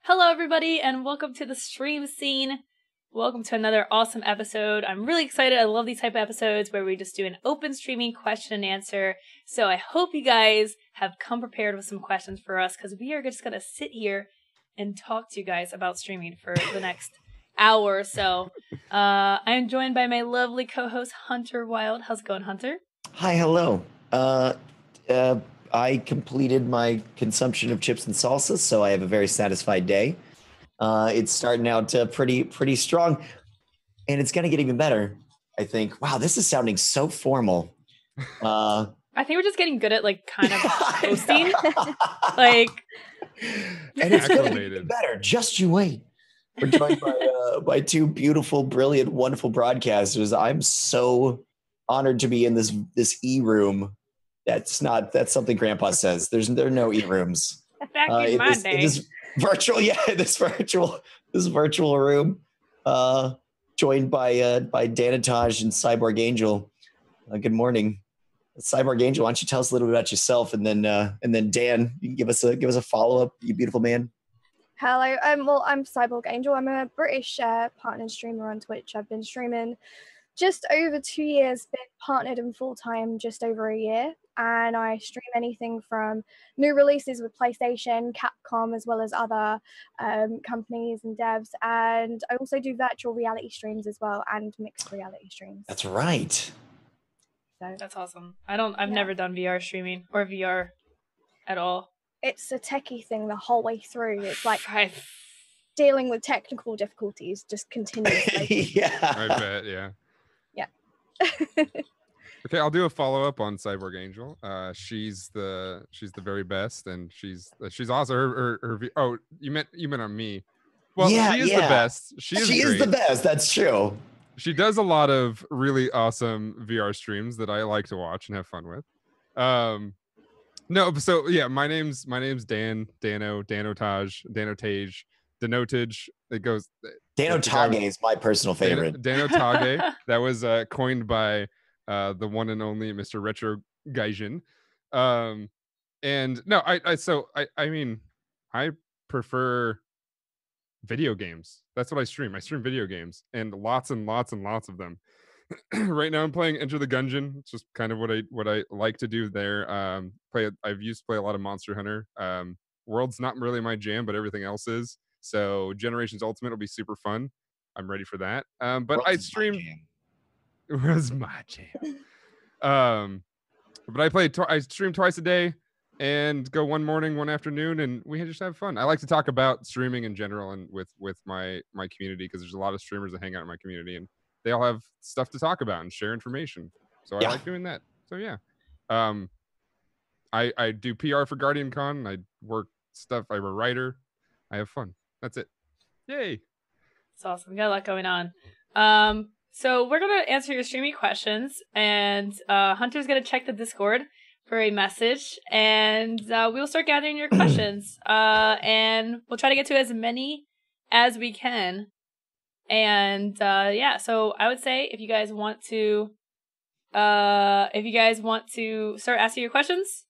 Hello, everybody, and welcome to the stream scene. Welcome to another awesome episode. I'm really excited. I love these type of episodes where we just do an open streaming question and answer. So I hope you guys have come prepared with some questions for us, because we are just going to sit here and talk to you guys about streaming for the next hour or so. I'm joined by my lovely co-host, Hunter Wild. How's it going, Hunter? Hi, hello. I completed my consumption of chips and salsa, so I have a very satisfied day. It's starting out pretty strong, and it's gonna get even better, I think. Wow, this is sounding so formal. I think we're just getting good at kind of hosting. And it's gonna get even better. Just you wait. We're joined by two beautiful, brilliant, wonderful broadcasters. I'm so honored to be in this e-room. That's something Grandpa says. There are no e-rooms. Back in my day. This virtual room, joined by Danotage and CyborgAngel. Good morning, CyborgAngel. Why don't you tell us a little bit about yourself, and then Dan, you can give us a follow up. You beautiful man. Hello. Well, I'm CyborgAngel. I'm a British partner streamer on Twitch. I've been streaming just over 2 years, been partnered and full-time just over a year, and I stream anything from new releases with PlayStation, Capcom, as well as other companies and devs, and I also do virtual reality streams as well, and mixed reality streams. That's right. So, that's awesome. I've never done VR streaming or VR at all. It's a techie thing the whole way through. It's like dealing with technical difficulties just continuously. Yeah. I bet, yeah. Okay, I'll do a follow up on CyborgAngel. She's the very best, and she's awesome. Her you meant on me. Well, yeah, she is the best. She is the best. That's true. She does a lot of really awesome VR streams that I like to watch and have fun with. No, so yeah, my name's Danotage. It goes. Danotage is my personal favorite. Danotage. That was coined by the one and only Mr. Retro Gaijin. And no, I mean, I prefer video games. That's what I stream. I stream video games, and lots and lots of them. Right now I'm playing Enter the Gungeon. It's just kind of what I like to do there. I've used to play a lot of Monster Hunter. World's not really my jam, but everything else is. So Generations Ultimate will be super fun. I'm ready for that. But I stream. It was my jam. But I stream twice a day and go one morning, one afternoon, and we just have fun. I like to talk about streaming in general and with my community, because there's a lot of streamers that hang out in my community, and they all have stuff to talk about and share information. So I like doing that. So yeah. I do PR for Guardian Con. I work stuff. I'm a writer. I have fun. That's it. Yay. It's awesome. We got a lot going on. So we're going to answer your streaming questions, and Hunter's going to check the Discord for a message, and we'll start gathering your questions. And we'll try to get to as many as we can. And yeah, so I would say if you guys want to start asking your questions,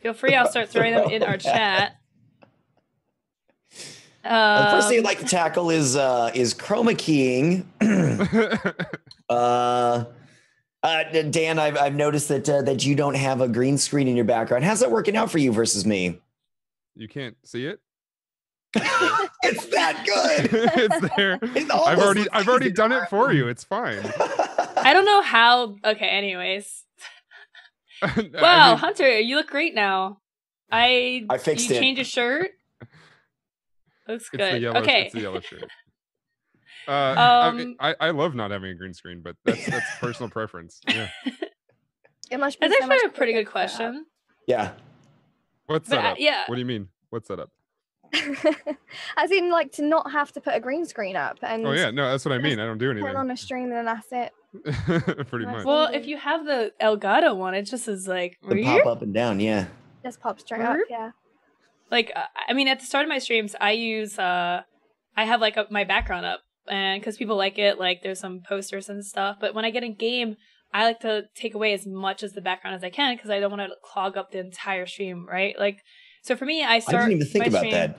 feel free. I'll start throwing them in our chat. The first thing I'd like to tackle is chroma keying. Dan, I've noticed that you don't have a green screen in your background. How's that working out for you versus me? You can't see it? It's that good. It's there. I've already done it for you. It's fine. I don't know how. Okay, anyways. Wow, Hunter, you look great now. I fixed it. You changed your shirt? Looks good. Okay. It's the yellow shirt. I love not having a green screen, but that's personal preference. Yeah. It must be that's actually a pretty good question. Yeah. What's set up? Yeah. What do you mean? What's set up? As in, to not have to put a green screen up. And oh yeah, no, that's what I mean. I don't do anything. Turn on a stream and that's it. Pretty much. Well, if you have the Elgato one, it just is the pop up and down. Yeah. Just pop straight up. Yeah. I mean, at the start of my streams, I use I have my background up, and because people like it, there's some posters and stuff. But when I get in game, I like to take away as much as the background as I can, because I don't want to clog up the entire stream, right? So for me, I didn't even think about that.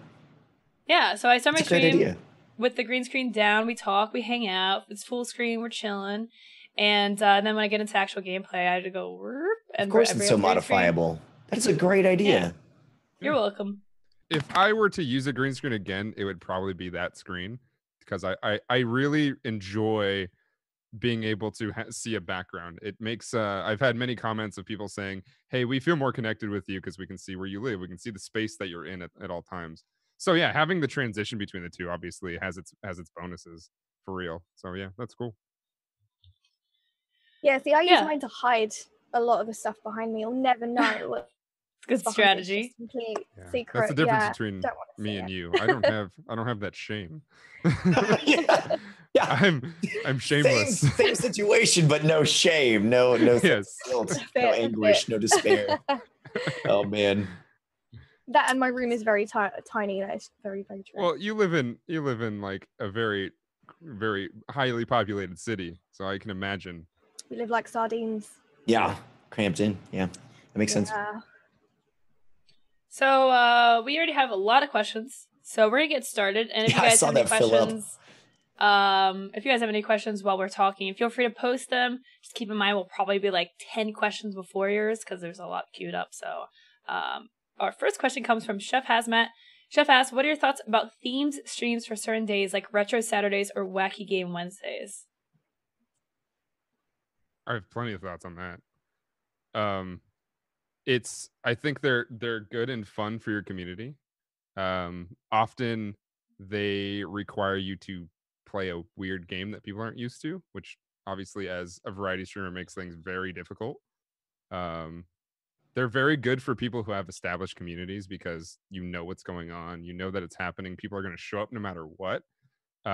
Yeah, so I start my That's a great stream idea. with the green screen down. We talk, we hang out. It's full screen, we're chilling. And then when I get into actual gameplay, I have to go, and Of course, I it's bring so up the green screen. modifiable. That is a great idea. Yeah. You're welcome. If I were to use a green screen again, it would probably be that screen, because I really enjoy being able to see a background. It makes I've had many comments of people saying, hey, we feel more connected with you because we can see where you live, we can see the space that you're in at all times. So yeah, having the transition between the two obviously has its bonuses, for real. So yeah, that's cool. Yeah, see, I use mine to hide a lot of the stuff behind me. You'll never know what. Good strategy. Complete secret. That's the difference between me and you. I don't have that shame. Yeah. I'm shameless. Same situation, but no shame, no yes. guilt, no anguish, no despair. Oh man. That, and my room is very tiny. That is very, very true. Well, you live in like a very, very highly populated city, so I can imagine. We live like sardines. Yeah, cramped in. Yeah, that makes sense. So we already have a lot of questions, so we're gonna get started. And if you guys have any questions, if you guys have any questions while we're talking, feel free to post them. Just keep in mind we'll probably be like 10 questions before yours because there's a lot queued up. So our first question comes from Chef Hazmat. Chef asks, what are your thoughts about themed streams for certain days like Retro Saturdays or Wacky Game Wednesdays? I have plenty of thoughts on that. I think they're good and fun for your community. Often they require you to play a weird game that people aren't used to, which obviously as a variety streamer makes things very difficult. They're very good for people who have established communities because you know what's going on, you know that it's happening, people are going to show up no matter what.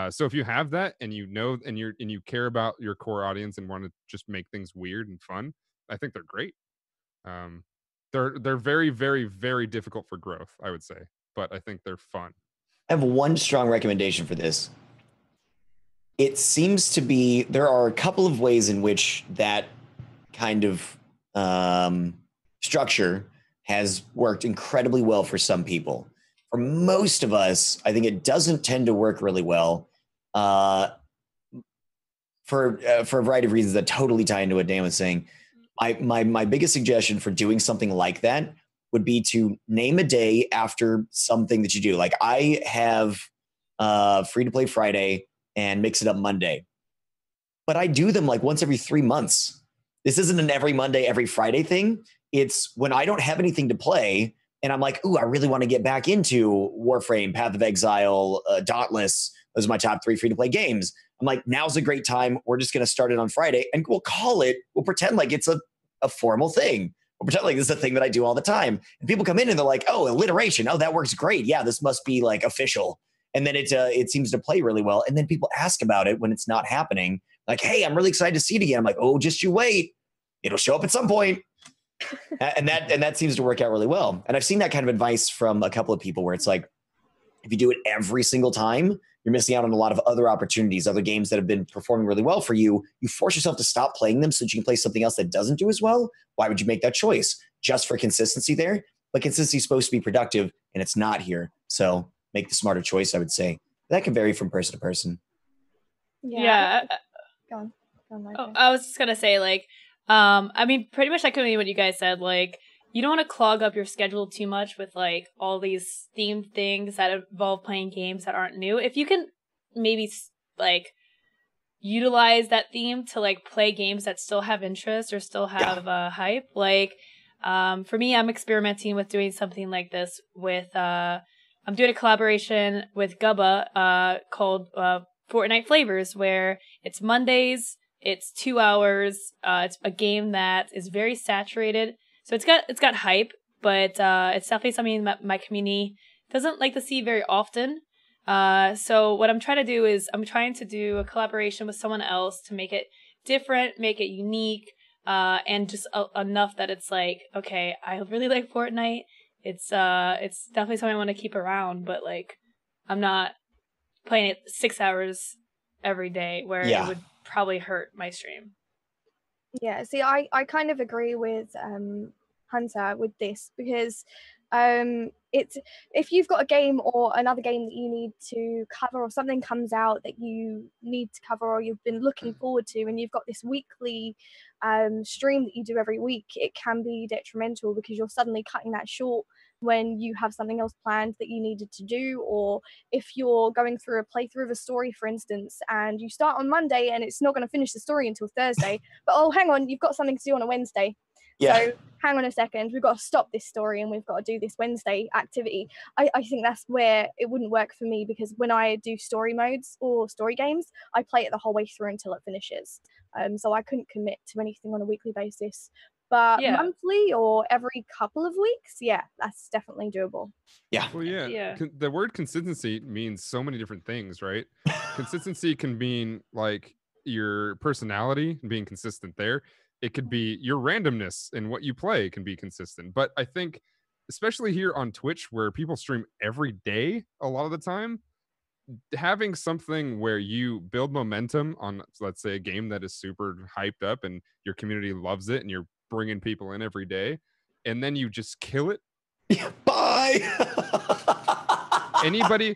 So if you have that and you know and you care about your core audience and want to just make things weird and fun, I think they're great. They're very, very, very difficult for growth, I would say, but I think they're fun. I have one strong recommendation for this. It seems to be there are a couple of ways in which that kind of structure has worked incredibly well for some people. For most of us, I think it doesn't tend to work really well for a variety of reasons that totally tie into what Dan was saying. My biggest suggestion for doing something like that would be to name a day after something that you do. Like I have Free to Play Friday and Mix It Up Monday, but I do them like once every 3 months. This isn't an every Monday, every Friday thing. It's when I don't have anything to play and I'm like, ooh, I really want to get back into Warframe, Path of Exile, Dauntless. Those are my top 3 free-to-play games. I'm like, now's a great time. We're just going to start it on Friday and we'll pretend like it's a formal thing. We'll pretend like this is a thing that I do all the time. And people come in and they're like, oh, alliteration. Oh, that works great. Yeah, this must be like official. And then it seems to play really well. And then people ask about it when it's not happening. Like, hey, I'm really excited to see it again. I'm like, oh, just you wait. It'll show up at some point. and that seems to work out really well. And I've seen that kind of advice from a couple of people where it's like, if you do it every single time, you're missing out on a lot of other opportunities, other games that have been performing really well for you. You force yourself to stop playing them so that you can play something else that doesn't do as well. Why would you make that choice? Just for consistency there? But consistency is supposed to be productive, and it's not here. So make the smarter choice, I would say. That can vary from person to person. Yeah. Go on, I was just going to say, like, I mean, pretty much echoing what you guys said, like, you don't want to clog up your schedule too much with like all these themed things that involve playing games that aren't new. If you can maybe like utilize that theme to like play games that still have interest or still have hype. Like for me, I'm experimenting with doing something like this with I'm doing a collaboration with Gubba called Fortnite Flavors, where it's Mondays, it's 2 hours, it's a game that is very saturated. So it's got hype, but it's definitely something that my community doesn't like to see very often. So what I'm trying to do is I'm trying to do a collaboration with someone else to make it different, make it unique, and just enough that it's like, okay, I really like Fortnite. It's definitely something I want to keep around, but like I'm not playing it 6 hours every day where it would probably hurt my stream. Yeah, see, I kind of agree with Hunter with this because It's if you've got a game or another game that you need to cover, or something comes out that you need to cover or you've been looking forward to, and you've got this weekly stream that you do every week, it can be detrimental because you're suddenly cutting that short when you have something else planned that you needed to do. Or if you're going through a playthrough of a story, for instance, and you start on Monday and it's not going to finish the story until Thursday, but oh, hang on, you've got something to do on a Wednesday. Yeah. So hang on a second, we've got to stop this story and we've got to do this Wednesday activity. I think that's where it wouldn't work for me, because when I do story modes or story games, I play it the whole way through until it finishes. So I couldn't commit to anything on a weekly basis. But monthly or every couple of weeks, yeah, that's definitely doable. Yeah. Well, yeah. The word consistency means so many different things, right? Consistency can mean like your personality and being consistent there. It could be your randomness in what you play can be consistent. But I think, especially here on Twitch, where people stream every day a lot of the time, having something where you build momentum on, let's say, a game that is super hyped up and your community loves it and you're bringing people in every day, and then you just kill it. Bye. Anybody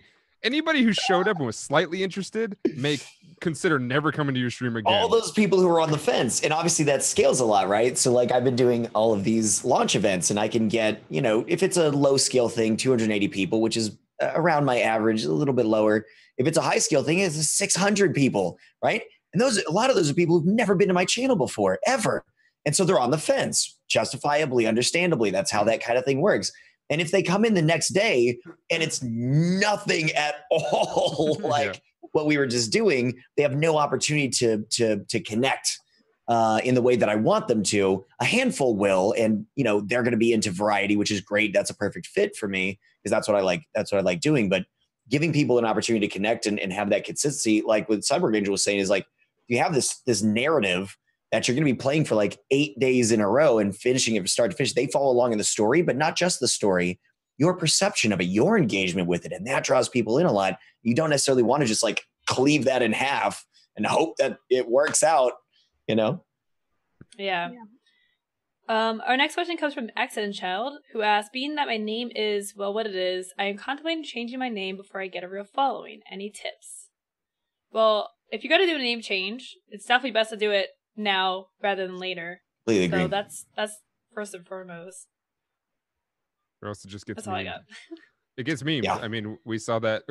who showed up and was slightly interested may consider never coming to your stream again. All those people who are on the fence, and obviously that scales a lot, right? So like I've been doing all of these launch events, and I can get, if it's a low scale thing, 280 people, which is around my average, a little bit lower. If it's a high scale thing, it's 600 people, right? And a lot of those are people who've never been to my channel before, ever. And so they're on the fence, justifiably, understandably. That's how that kind of thing works. And if they come in the next day and it's nothing at all like what we were just doing, they have no opportunity to connect in the way that I want them to. A handful will, and they're going to be into variety, which is great. That's a perfect fit for me because that's what I like. That's what I like doing. But giving people an opportunity to connect and have that consistency, like what CyborgAngel was saying, is like you have this narrative that you're going to be playing for like 8 days in a row and finishing it from start to finish. They follow along in the story, but not just the story, your perception of it, your engagement with it. And that draws people in a lot. You don't necessarily want to just like cleave that in half and hope that it works out, Yeah. Our next question comes from Accident Child, who asks, being that my name is, well, what it is, I am contemplating changing my name before I get a real following. Any tips? Well, if you got to do a name change, it's definitely best to do it now rather than later. Completely agree. So that's first and foremost. Or else it just gets that's all I got. It gets memed. Yeah. I mean, we saw that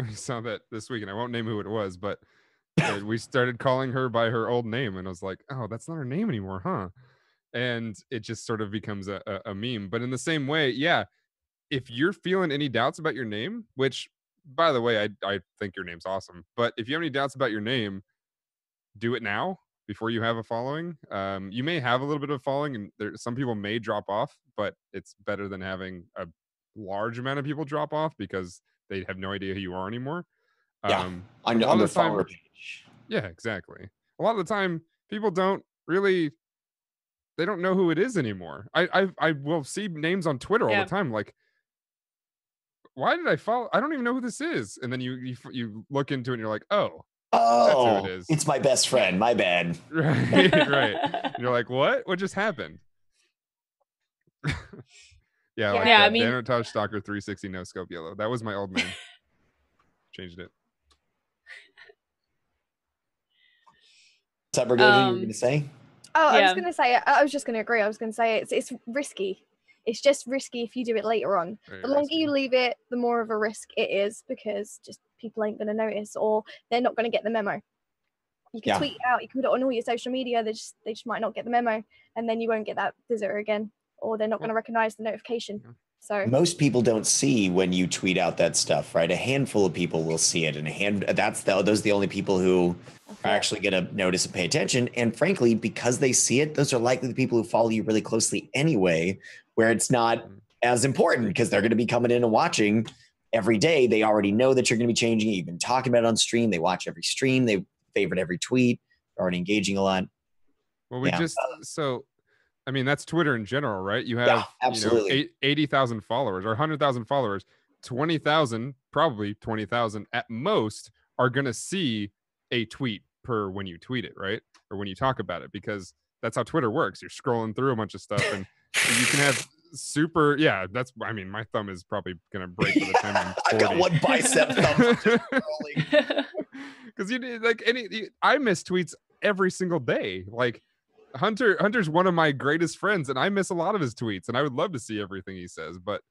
this week, and I won't name who it was, but we started calling her by her old name, and I was like, oh, that's not her name anymore, huh? And it just sort of becomes a meme. But in the same way, yeah, if you're feeling any doubts about your name, which, by the way, I think your name's awesome, but if you have any doubts about your name, do it now before you have a following. You may have a little bit of following, and some people may drop off, but it's better than having a large amount of people drop off because they have no idea who you are anymore. On the follower page. Yeah, exactly. A lot of the time, people don't really, they don't know who it is anymore. I will see names on Twitter all the time, like, why did I follow? I don't even know who this is. And then you look into it and you're like, oh, that's who it is. It's my best friend. My bad. Right. And you're like, what just happened? Yeah, I mean, Danotage Stalker 360 no scope yellow. That was my old name. Changed it. CyborgAngel, you were going to say? Oh, yeah. I was just going to agree. I was going to say it's risky. It's just risky if you do it later on. The longer you leave it, the more of a risk it is, because just people ain't going to notice, or they're not going to get the memo. You can tweet it out, you can put it on all your social media, they just might not get the memo, and then you won't get that visitor again, or they're not going to recognize the notification. So most people don't see when you tweet out that stuff, right? A handful of people will see it, and those are the only people who are actually going to notice and pay attention. And frankly, because they see it, those are likely the people who follow you really closely anyway, where it's not as important because they're going to be coming in and watching every day. They already know that you're going to be changing. You've been talking about it on stream. They watch every stream. They favorite every tweet. They're already engaging a lot. Well, I mean, that's Twitter in general, right? You have 80,000 followers or 100,000 followers. 20,000, probably 20,000 at most, are going to see a tweet per when you tweet it, right? Or when you talk about it, because that's how Twitter works. You're scrolling through a bunch of stuff, and you can have super. Yeah, that's. I mean, my thumb is probably gonna break by the time I'm 40. I've got one bicep thumb because I miss tweets every single day. Like Hunter's one of my greatest friends, and I miss a lot of his tweets, and I would love to see everything he says, but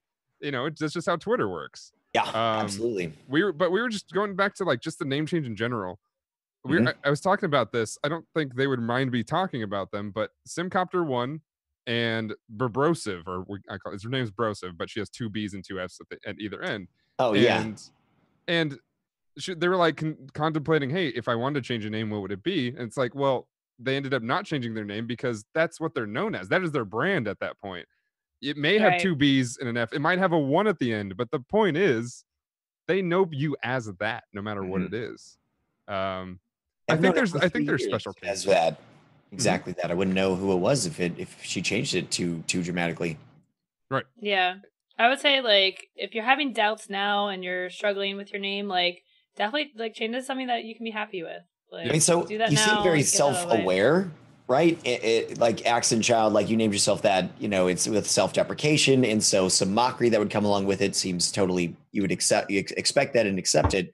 it's just how Twitter works. Yeah, absolutely. We were just going back to like just the name change in general. I was talking about this. I don't think they would mind me talking about them, but Simcopter1 and Brosive, I call her name's Brosive, but she has 2 B's and 2 F's at either end. Oh, and they were like contemplating, hey, if I wanted to change a name, what would it be? And it's like, well, they ended up not changing their name because that's what they're known as. That is their brand at that point. It may have 2 B's and an F. It might have a 1 at the end, but the point is they know you as that no matter what it is. I think there's special cases. As that. Exactly that. I wouldn't know who it was if she changed it too dramatically. Right. Yeah. I would say, like, if you're having doubts now and you're struggling with your name, like, definitely, like, change it to something that you can be happy with. Like, I mean, so do that you now, seem very self-aware, right? Like Accident Child, like you named yourself that, it's with self-deprecation. And so some mockery that would come along with it seems totally, you expect that and accept it.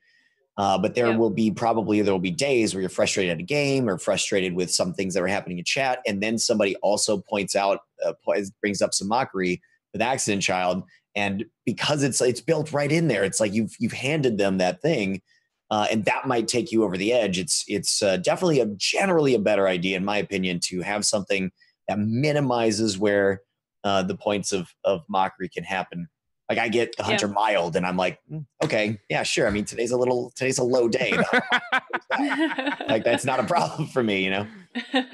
But there will be days where you're frustrated at a game or frustrated with some things that were happening in chat. And then somebody also points out, brings up some mockery with Accident Child. And because it's built right in there, it's like you've handed them that thing. And that might take you over the edge. It's definitely generally a better idea, in my opinion, to have something that minimizes where the points of mockery can happen. Like I get the Hunter mild, and I'm like, okay, yeah, sure. I mean, today's a low day. Like that's not a problem for me,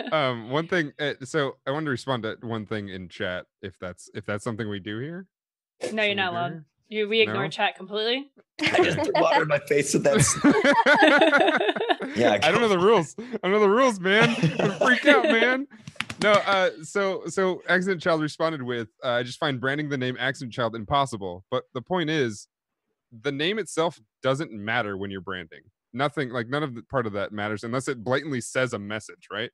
One thing. So I wanted to respond to one thing in chat. If that's something we do here. No, you're not allowed. We ignore chat completely. I just threw water in my face with that. I don't know the rules. I know the rules, man. I'm freak out, man. No, so Accident Child responded with, I just find branding the name Accident Child impossible. But the point is, the name itself doesn't matter when you're branding. Nothing, like none of the part of that matters unless it blatantly says a message, right?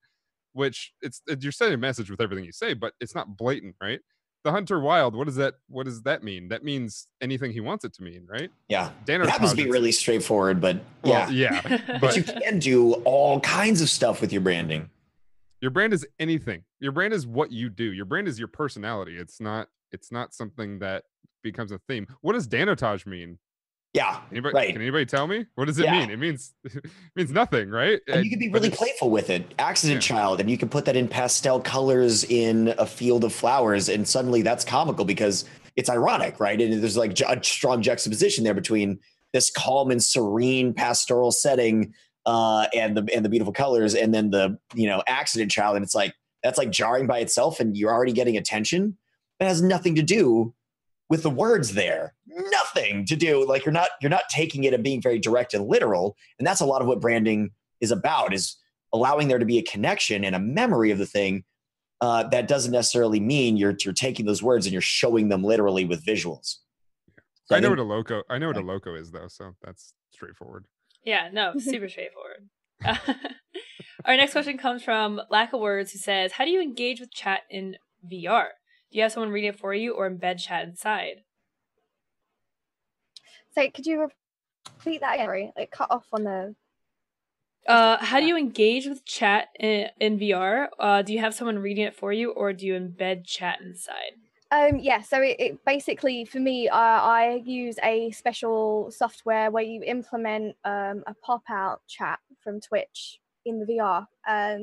Which you're saying a message with everything you say, but it's not blatant, right? The Hunter Wild, what does that mean? That means anything he wants it to mean, right? Yeah. Danotage, it happens to be really straightforward, but yeah. But you can do all kinds of stuff with your branding. Your brand is anything. Your brand is what you do. Your brand is your personality. It's not something that becomes a theme. What does Danotage mean? Yeah. Can anybody tell me? What does it mean? It means nothing, right? And you can be really playful with it. Accident Child, and you can put that in pastel colors in a field of flowers, and suddenly that's comical because it's ironic, right? And there's like a strong juxtaposition there between this calm and serene pastoral setting and the beautiful colors, and then the Accident Child, and it's like that's like jarring by itself, and you're already getting attention. It has nothing to do with the words there. Nothing to do. Like you're not taking it and being very direct and literal. And that's a lot of what branding is about, is allowing there to be a connection and a memory of the thing. That doesn't necessarily mean you're taking those words and you're showing them literally with visuals. So I know what a loco is though, so that's straightforward. Yeah, no, super straightforward. Our next question comes from Lack of Words, who says, how do you engage with chat in VR? Do you have someone read it for you or embed chat inside? So could you repeat that again? Sorry, like cut off on the... How do you engage with chat in VR? Do you have someone reading it for you or do you embed chat inside? Yeah, so it basically, for me, I use a special software where you implement a pop-out chat from Twitch in the VR.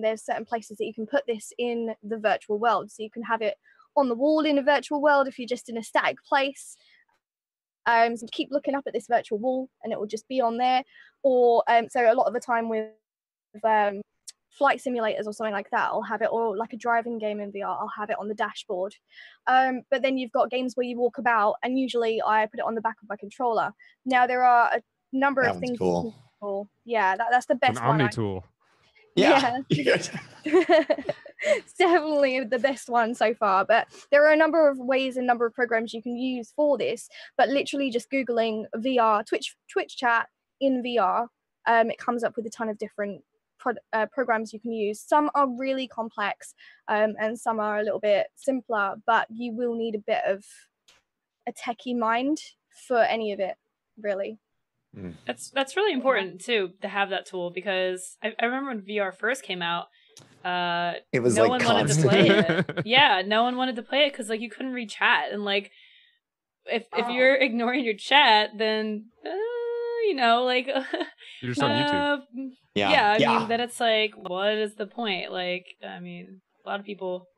There's certain places that you can put this in the virtual world. So you can have it on the wall in a virtual world if you're just in a static place. So you keep looking up at this virtual wall and it will just be on there. Or so a lot of the time with flight simulators or something like that, I'll have it, or like a driving game in VR, I'll have it on the dashboard. But then you've got games where you walk about, and usually I put it on the back of my controller. Now there are a number of things. Cool. Yeah, that's the best one. An Omni tool. Yeah. It's definitely the best one so far, but there are a number of ways and number of programs you can use for this. But literally just Googling VR Twitch chat in VR, it comes up with a ton of different programs you can use. Some are really complex, and some are a little bit simpler, but you will need a bit of a techie mind for any of it, really. That's really important too, to have that tool, because I remember when VR first came out, it was no like one constant. wanted to play it. Yeah, no one wanted to play it because like you couldn't read chat, and like if you're ignoring your chat, then you know, like you're just on YouTube. I mean, then it's like, what is the point? Like, I mean, a lot of people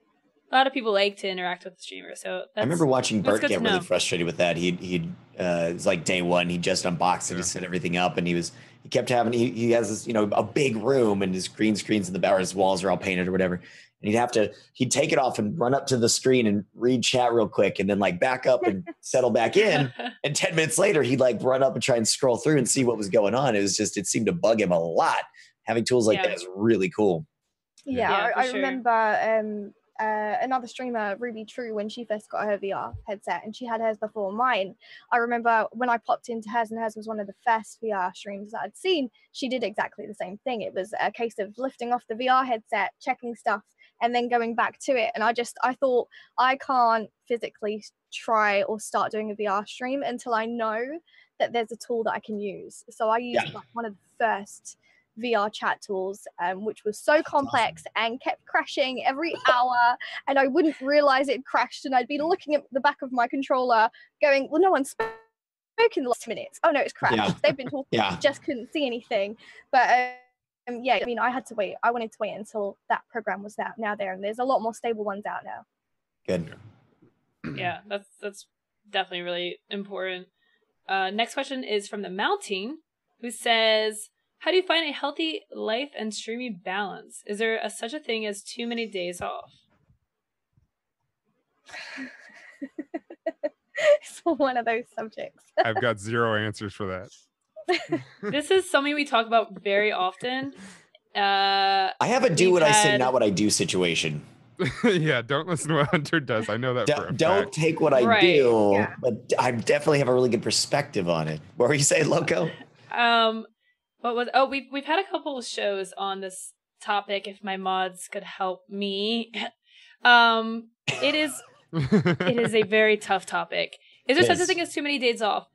like to interact with the streamer. So I remember watching Bert get really frustrated with that. It was like day one. He just unboxed it. He set everything up, and he kept having. He has this, you know, a big room, and his green screens in the back, his walls are all painted or whatever. And he'd take it off and run up to the screen and read chat real quick, and then like back up and settle back in. And 10 minutes later, he'd like run up and try and scroll through and see what was going on. It seemed to bug him a lot. Having tools like that is really cool. I remember another streamer, Ruby True, when she first got her VR headset, and she had hers before mine. I remember when I popped into hers, and hers was one of the first VR streams that I'd seen, she did exactly the same thing. It was a case of lifting off the VR headset, checking stuff, and then going back to it. And I thought, I can't physically try or start doing a VR stream until I know that there's a tool that I can use. So I used like one of the first VR chat tools, which was so complex and kept crashing every hour, and I wouldn't realize it crashed, and I'd be looking at the back of my controller going, well, no one's spoken in the last minutes. Oh no, it's crashed. They've been talking, just couldn't see anything. But I mean, I had to wait. I wanted to wait until that program was now there, and there's a lot more stable ones out now. Good. Yeah, that's definitely really important. Next question is from the Mounting, who says, how do you find a healthy life and streaming balance? Is there such a thing as too many days off? It's one of those subjects. I've got zero answers for that. This is something we talk about very often. I have a do what I say, not what I do situation. Yeah, don't listen to what Hunter does. I know that for a fact. Don't take what I do, but I definitely have a really good perspective on it. What were you saying, Loco? We've had a couple of shows on this topic. If my mods could help me, it is a very tough topic. Is there such a thing as too many days off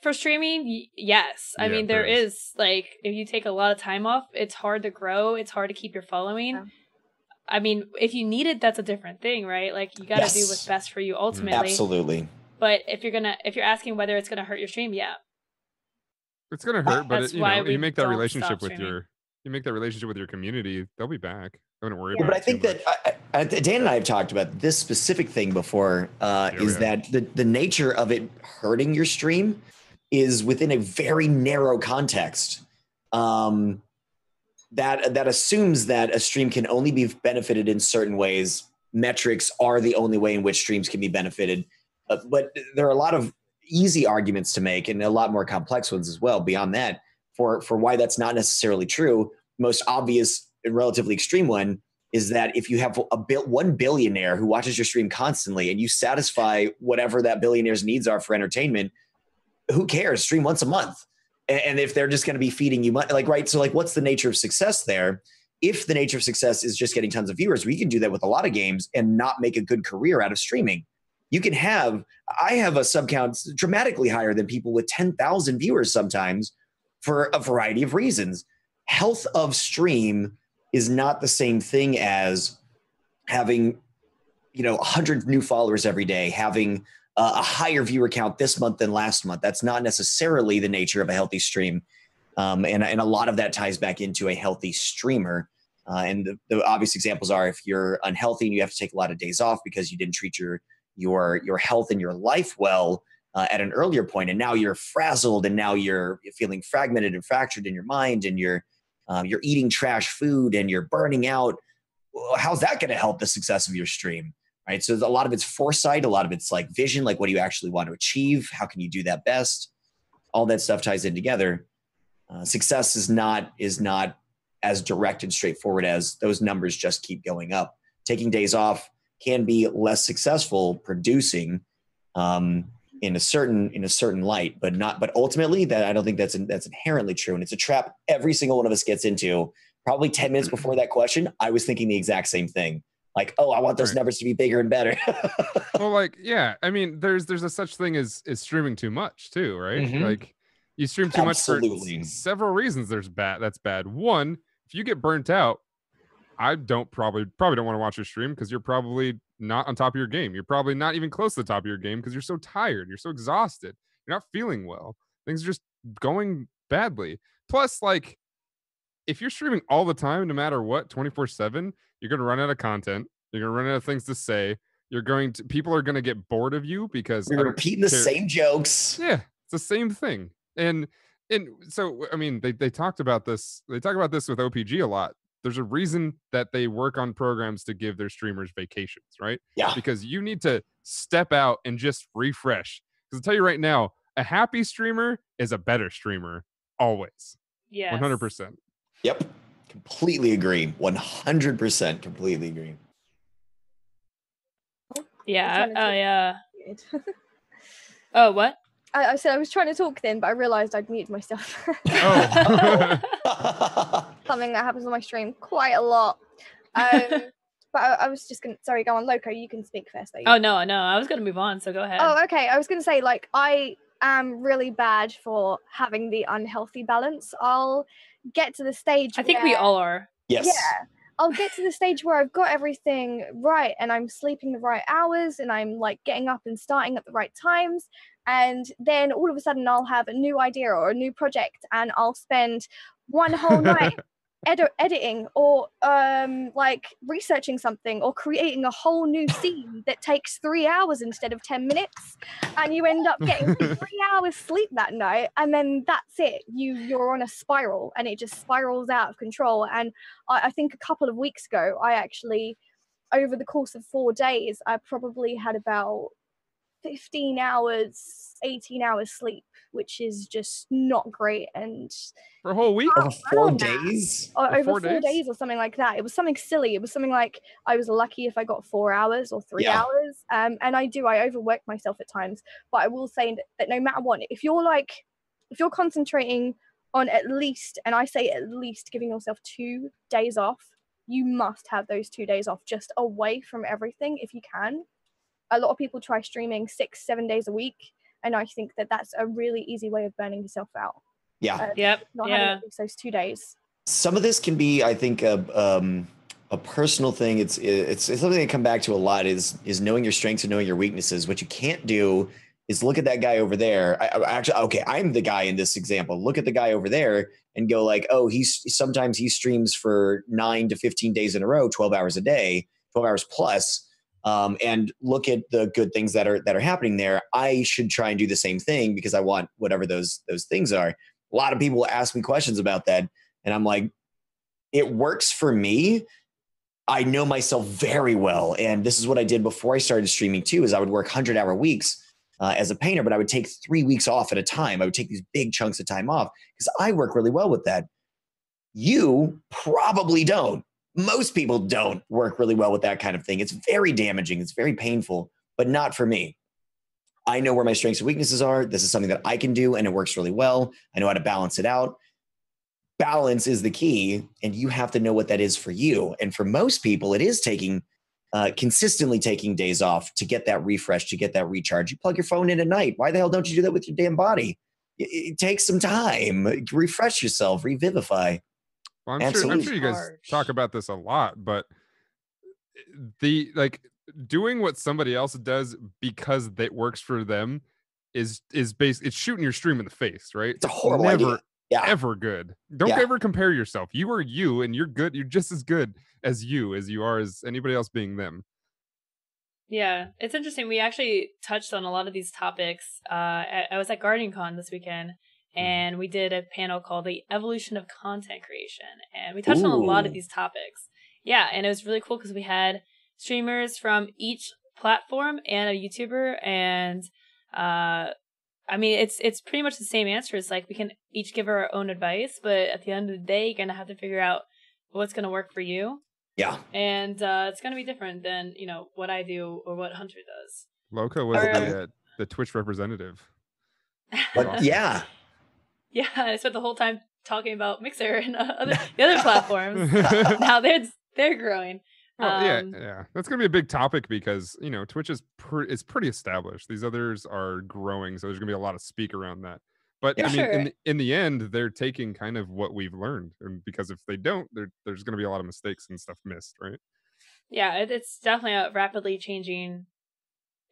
for streaming? Yes. I mean, there is. Like, if you take a lot of time off, it's hard to grow. It's hard to keep your following. Yeah. I mean, if you need it, that's a different thing, right? Like, you got to do what's best for you ultimately. Absolutely. But if you're asking whether it's gonna hurt your stream, it's gonna hurt, but you make that relationship with your community, they'll be back. I wouldn't worry about it. But I think that Dan and I have talked about this specific thing before, that the nature of it hurting your stream is within a very narrow context. That assumes that a stream can only be benefited in certain ways. Metrics are the only way in which streams can be benefited. But there are a lot of easy arguments to make, and a lot more complex ones as well beyond that, for why that's not necessarily true. Most obvious and relatively extreme one is that if you have one billionaire who watches your stream constantly and you satisfy whatever that billionaire's needs are for entertainment, who cares? Stream once a month. And if they're just going to be feeding you money, right? So what's the nature of success there? If the nature of success is just getting tons of viewers, we can do that with a lot of games and not make a good career out of streaming. I have a sub count dramatically higher than people with 10,000 viewers sometimes for a variety of reasons. Health of stream is not the same thing as having, 100 new followers every day, having a higher viewer count this month than last month. That's not necessarily the nature of a healthy stream. And a lot of that ties back into a healthy streamer. And the obvious examples are if you're unhealthy and you have to take a lot of days off because you didn't treat your health and your life well at an earlier point, and now you're frazzled, and now you're feeling fragmented and fractured in your mind, and you're eating trash food and you're burning out. Well, how's that going to help the success of your stream? Right. So a lot of it's foresight, a lot of it's like vision, like what do you actually want to achieve? How can you do that best? All that stuff ties in together. Success is not as direct and straightforward as those numbers just keep going up. Taking days off can be less successful producing in a certain light, but ultimately that I don't think that's inherently true. And it's a trap every single one of us gets into. Probably 10 minutes before that question, I was thinking the exact same thing. Like, oh, I want those numbers to be bigger and better. Well, like, yeah, I mean, there's a such thing as streaming too much too, right? Mm-hmm. Like, you stream too much for several reasons. That's bad. One, if you get burnt out, I probably don't want to watch your stream because you're probably not on top of your game. You're probably not even close to the top of your game because you're so tired. You're so exhausted. You're not feeling well. Things are just going badly. Plus, like, if you're streaming all the time, no matter what, 24/7, you're going to run out of content. You're going to run out of things to say. People are going to get bored of you because you're repeating the same jokes. Yeah, it's the same thing. And so, I mean, they talked about this. They talk about this with OPG a lot. There's a reason that they work on programs to give their streamers vacations, right? Yeah. Because you need to step out and just refresh. Because I'll tell you right now, a happy streamer is a better streamer always. Yeah. 100%. Yep. Completely agree. 100% completely agree. Yeah. Oh, what? I said I was trying to talk then, but I realized I'd muted myself. Oh. Something that happens on my stream quite a lot. But I was just going to... Sorry, go on, Loco. You can speak first. Oh, no. I was going to move on, so go ahead. Oh, okay. I was going to say, like, I am really bad for having the unhealthy balance. I'll get to the stage I think we all are. Yes. Yeah. I'll get to the stage where I've got everything right and I'm sleeping the right hours and I'm like getting up and starting at the right times. And then all of a sudden I'll have a new idea or a new project and I'll spend one whole night editing or like researching something or creating a whole new scene that takes 3 hours instead of 10 minutes. And you end up getting 3 hours sleep that night. And then that's it. You're on a spiral and it just spirals out of control. And I think a couple of weeks ago, I actually, over the course of 4 days, I probably had about 15 hours, 18 hours sleep, which is just not great. And for a whole week? Over 4 days? Over 4 days or something like that. It was something silly. It was something like I was lucky if I got 4 hours or 3 hours. And I overwork myself at times. But I will say that no matter what, if you're concentrating on at least, and I say at least giving yourself 2 days off, you must have those 2 days off just away from everything if you can. A lot of people try streaming 6-7 days a week, and I think that that's a really easy way of burning yourself out. Yeah. Not having at least those 2 days. Some of this can be, I think, a personal thing. It's something that come back to a lot is knowing your strengths and knowing your weaknesses. What you can't do is look at that guy over there. I'm the guy in this example. Look at the guy over there and go like, oh, sometimes he streams for 9 to 15 days in a row, 12 hours a day, 12 hours plus. And look at the good things that are happening there. I should try and do the same thing because I want whatever those things are. A lot of people ask me questions about that, and I'm like, it works for me. I know myself very well, and this is what I did before I started streaming too. Is I would work 100-hour weeks as a painter, but I would take 3 weeks off at a time. I would take these big chunks of time off because I work really well with that. You probably don't. Most people don't work really well with that kind of thing. It's very damaging. It's very painful, but not for me. I know where my strengths and weaknesses are. This is something that I can do, and it works really well. I know how to balance it out. Balance is the key, and you have to know what that is for you. And for most people, it is consistently taking days off to get that refresh, to get that recharge. You plug your phone in at night. Why the hell don't you do that with your damn body? It takes some time. Refresh yourself, revivify. Well, I'm sure you guys talk about this a lot, but doing what somebody else does because that works for them is it's shooting your stream in the face, right? It's a horrible idea. Ever good. Don't ever compare yourself. You are you, and you're good. You're just as good as you are as anybody else being them. Yeah, it's interesting. We actually touched on a lot of these topics. I was at GuardianCon this weekend, and we did a panel called The Evolution of Content Creation, and we touched on a lot of these topics. Yeah, and it was really cool because we had streamers from each platform and a YouTuber, and I mean, it's pretty much the same answer. It's like we can each give our own advice, but at the end of the day, you're gonna have to figure out what's gonna work for you. Yeah, and it's gonna be different than what I do or what Hunter does. Loco was the Twitch representative. But Awesome. yeah. Yeah, I spent the whole time talking about Mixer and the other platforms. Now they're growing. Well, yeah, that's gonna be a big topic because Twitch is pretty established. These others are growing, so there's gonna be a lot of speak around that. But Yeah, I mean, sure. in the end, they're taking kind of what we've learned, and because if they don't, there's gonna be a lot of mistakes and stuff missed, right? Yeah, it's definitely a rapidly changing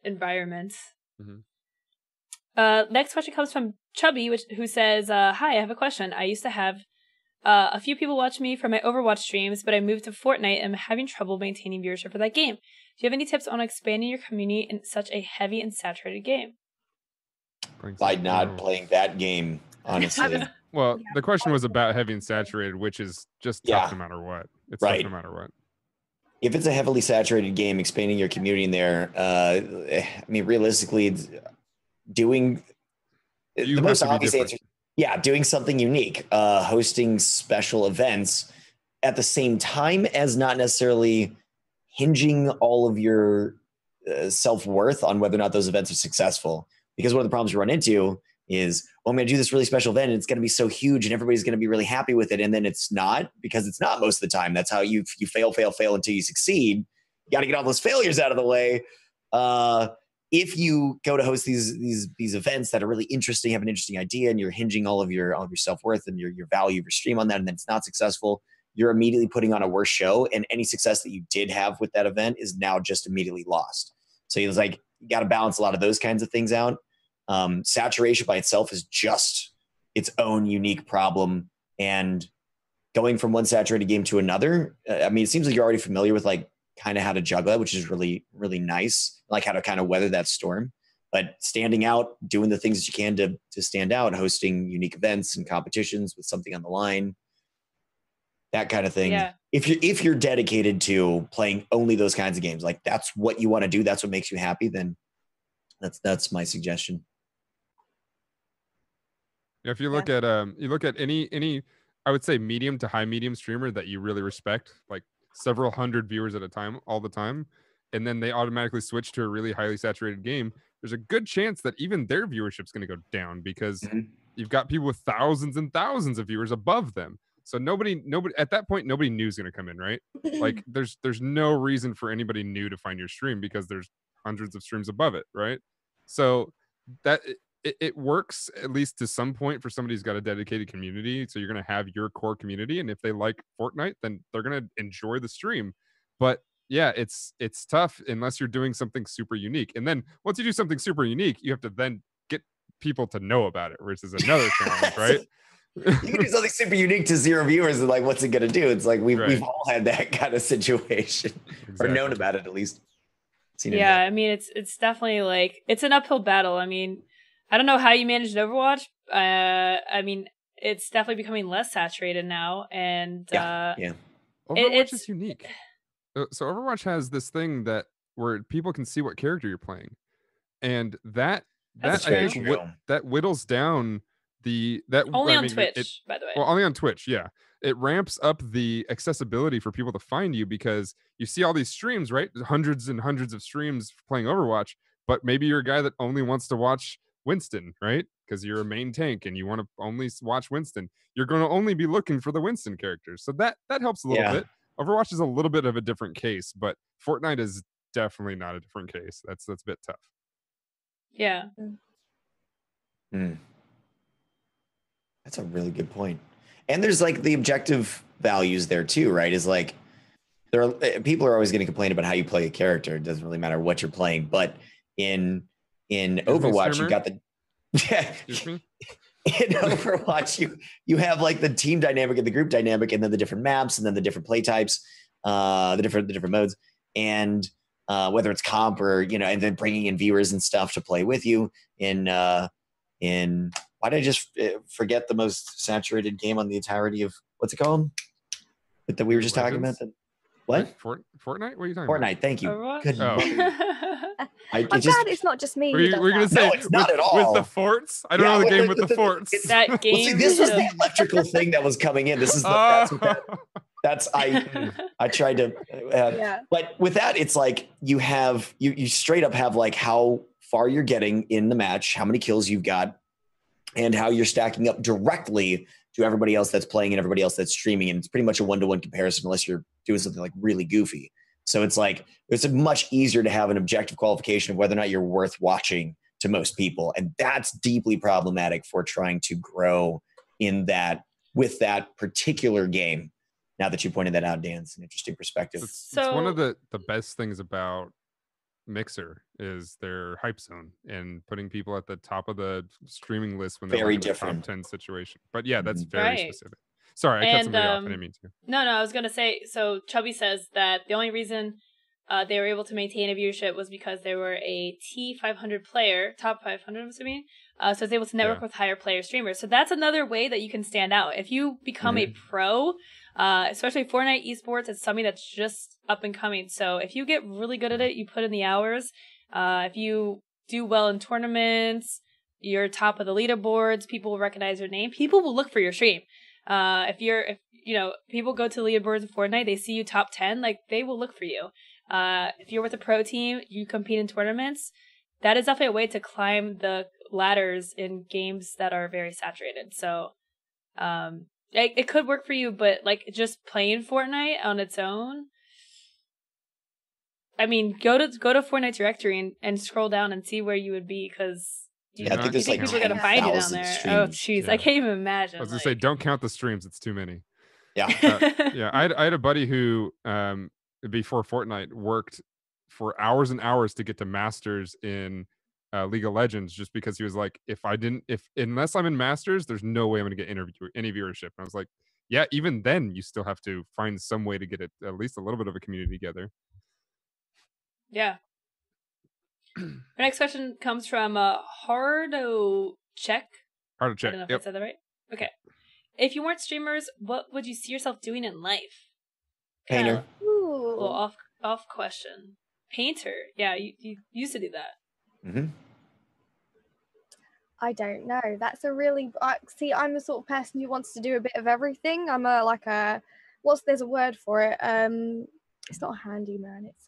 environment. Mm-hmm. Next question comes from Chubby, who says, "Hi, I have a question. I used to have a few people watch me for my Overwatch streams, but I moved to Fortnite and I'm having trouble maintaining viewership for that game. Do you have any tips on expanding your community in such a heavy and saturated game?" By not playing that game, honestly. Well, the question was about heavy and saturated, which is just tough no matter what. It's tough no matter what. If it's a heavily saturated game, expanding your community in there, I mean, realistically, it's doing the most obvious answer. Yeah, doing something unique, hosting special events at the same time as not necessarily hinging all of your self-worth on whether or not those events are successful. Because one of the problems you run into is, I'm going to do this really special event and it's going to be so huge and everybody's going to be really happy with it. And then it's not, because it's not most of the time. That's how you fail until you succeed. You got to get all those failures out of the way. If you go to host these events that are really interesting, have an interesting idea, and you're hinging all of your self-worth and your value of your stream on that, and then it's not successful, you're immediately putting on a worse show. And any success that you did have with that event is now just immediately lost. So it's like, you got to balance a lot of those kinds of things out. Saturation by itself is just its own unique problem. And going from one saturated game to another, I mean, it seems like you're already familiar with like kind of how to juggle that, which is really, really nice. Like how to kind of weather that storm. But standing out, doing the things that you can to stand out, hosting unique events and competitions with something on the line, that kind of thing. Yeah. If you're dedicated to playing only those kinds of games, like that's what you want to do, that's what makes you happy, then that's my suggestion. If you look at any I would say medium to high medium streamer that you really respect, like several hundred viewers at a time all the time, and then they automatically switch to a really highly saturated game, there's a good chance that even their viewership is going to go down because you've got people with thousands and thousands of viewers above them. So nobody at that point, nobody new is going to come in, right? Like there's no reason for anybody new to find your stream because there's hundreds of streams above it, right? So that it works at least to some point for somebody who's got a dedicated community. So you're going to have your core community, and if they like Fortnite, then they're going to enjoy the stream. But yeah, it's tough unless you're doing something super unique. And then once you do something super unique, you have to then get people to know about it, which is another challenge, right? You can do something super unique to 0 viewers, and like, what's it going to do? It's like we've all had that kind of situation, or known about it at least. Yeah, I mean, it's definitely like it's an uphill battle. I mean, I don't know how you managed Overwatch. I mean, it's definitely becoming less saturated now, and Overwatch is unique. So Overwatch has this thing where people can see what character you're playing, and that I think that whittles down only on Twitch, by the way. Well, only on Twitch, yeah. It ramps up the accessibility for people to find you because you see all these streams, right? Hundreds and hundreds of streams playing Overwatch, but maybe you're a guy that only wants to watch Winston, right? Because you're a main tank and you want to only watch Winston. You're going to only be looking for the Winston characters. So that helps a little bit. Overwatch is a little bit of a different case, but Fortnite is definitely not a different case. That's a bit tough. Yeah. That's a really good point. And there's like the objective values there too, right? Is like people are always going to complain about how you play a character. It doesn't really matter what you're playing, but in Overwatch, you got the in Overwatch, you have like the team dynamic and the group dynamic, and then the different maps, and then the different play types, the different modes, and whether it's comp or and then bringing in viewers and stuff to play with you in why did I just forget the most saturated game on the entirety of what's it called? That we were just talking about. What? Fortnite? What are you talking about? Fortnite. Thank you. Good. I'm glad it's not just me. We're going to say no, it's not at all. With the forts? I don't know the game with the forts. That game. Well, see, this was the electrical thing that was coming in. This is I tried to. But with that, it's like you straight up have like how far you're getting in the match, how many kills you've got, and how you're stacking up directly to everybody else that's playing and everybody else that's streaming. And it's pretty much a one-to-one comparison unless you're doing something like really goofy. So it's like, it's much easier to have an objective qualification of whether or not you're worth watching to most people. And that's deeply problematic for trying to grow in that, with that particular game. Now that you pointed that out, Dan, it's an interesting perspective. It's one of the best things about Mixer is their hype zone and putting people at the top of the streaming list when they're very like in different top 10 situation. But yeah, that's very Right. specific. Sorry, I cut somebody off. I didn't mean to. No, I was going to say, so Chubby says that the only reason they were able to maintain a viewership was because they were a T500 player, top 500, I'm assuming. So it's able to network with higher player streamers. So that's another way that you can stand out. If you become a pro, especially Fortnite esports, it's something that's just up and coming. So if you get really good at it, you put in the hours. If you do well in tournaments, you're top of the leaderboards, people will recognize your name. People will look for your stream. If you know, people go to leaderboards in Fortnite, they see you top 10, like they will look for you. If you're with a pro team, you compete in tournaments, that is definitely a way to climb the ladders in games that are very saturated. So, it could work for you, but like just playing Fortnite on its own, I mean, go to Fortnite directory and scroll down and see where you would be, because I think there's like people are gonna find you down there. streams. Oh, jeez, I can't even imagine. I was gonna say, don't count the streams; it's too many. Yeah, yeah. I had a buddy who, before Fortnite, worked for hours and hours to get to Masters in League of Legends, just because he was like, unless I'm in Masters, there's no way I'm gonna get any viewership. And I was like, yeah, even then, you still have to find some way to get at least a little bit of a community together. Yeah. Our next question comes from Hardo Check. I don't know if I said that right. Okay. If you weren't streamers, what would you see yourself doing in life? Painter. Ooh. A little off question. Painter. Yeah, you used to do that. Mm-hmm. I don't know. That's a really see. I'm the sort of person who wants to do a bit of everything. I'm there's a word for it. It's not a handyman. It's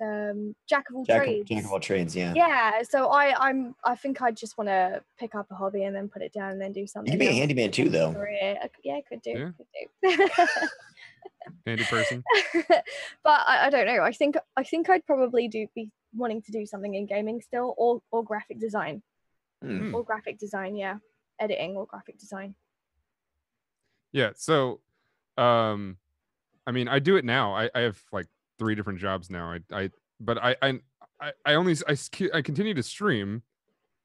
jack of all trades. Jack of all trades. Yeah. Yeah. So I think I just want to pick up a hobby and then put it down and then do something. You can be a handyman too, though. Yeah, could do. Yeah. Could do. Handy person. But I don't know. I think I'd probably be wanting to do something in gaming still, or graphic design. Or graphic design, yeah. Editing or graphic design. Yeah. So, I mean, I do it now. I have like 3 different jobs now. But I continue to stream,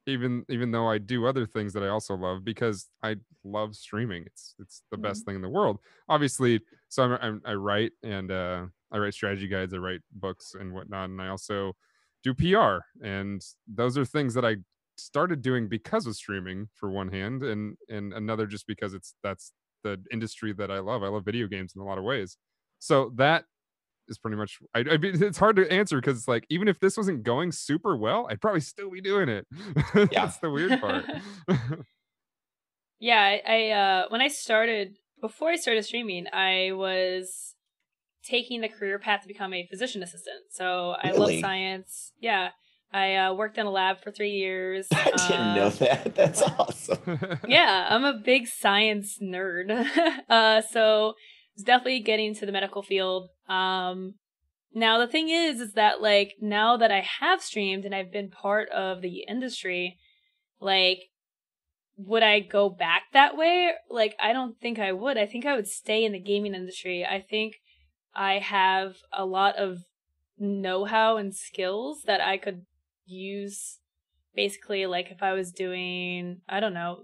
even though I do other things that I also love, because I love streaming. It's the best thing in the world. Obviously, so I write, and I write strategy guides, I write books and whatnot, and I also do PR, and those are things that I started doing because of streaming, for one hand, and another just because that's the industry that I love. I love video games in a lot of ways. So that is pretty much, I mean, it's hard to answer, because it's like, even if this wasn't going super well, I'd probably still be doing it. That's the weird part. Yeah, I before I started streaming, I was taking the career path to become a physician assistant. So I love science. Yeah. I worked in a lab for 3 years. I didn't know that. That's awesome. Yeah, I'm a big science nerd. So it's definitely getting to the medical field. Now the thing is that like, now that I have streamed and I've been part of the industry, like, would I go back that way? Like, I don't think I would. I think I would stay in the gaming industry. I think I have a lot of know-how and skills that I could use, basically, like if I was doing, I don't know,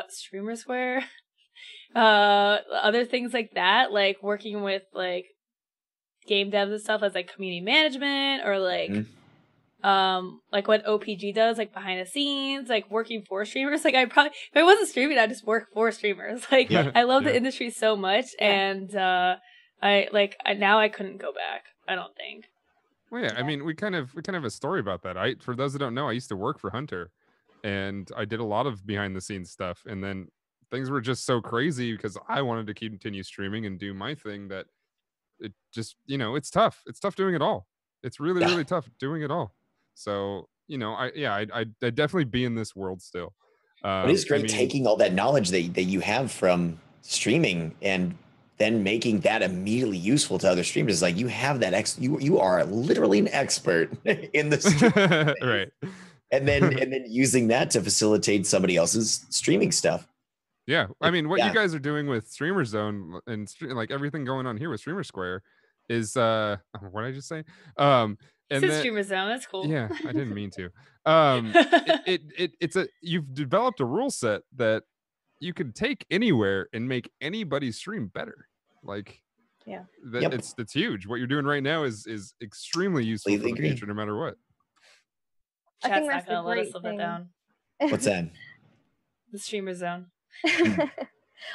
Streamer Square, other things like that, like working with like game devs and stuff as like community management, or like like what OPG does, like behind the scenes, like working for streamers. Like I probably, if I wasn't streaming, I'd just work for streamers. Like I love the industry so much, and now I couldn't go back, I don't think. Well, yeah, I mean, we kind of have a story about that. For those that don't know, I used to work for Hunter, and I did a lot of behind the scenes stuff, and then things were just so crazy because I wanted to continue streaming and do my thing, that it just, it's tough. It's tough doing it all. It's really, really tough doing it all. So you know, I'd definitely be in this world still. But it's great taking all that knowledge that you have from streaming and then making that immediately useful to other streamers. Like you have that you are literally an expert in the streaming right. And then using that to facilitate somebody else's streaming stuff. Yeah, I mean, what you guys are doing with Streamer Zone and like everything going on here with Streamer Square is what did I just say? And then, Streamer Zone, that's cool. Yeah, I didn't mean to. It's you've developed a rule set that you can take anywhere and make anybody's stream better. Like, yeah, it's huge. What you're doing right now is extremely useful for the future, no matter what. I think that's the great thing. Down. What's that? The Streamer Zone.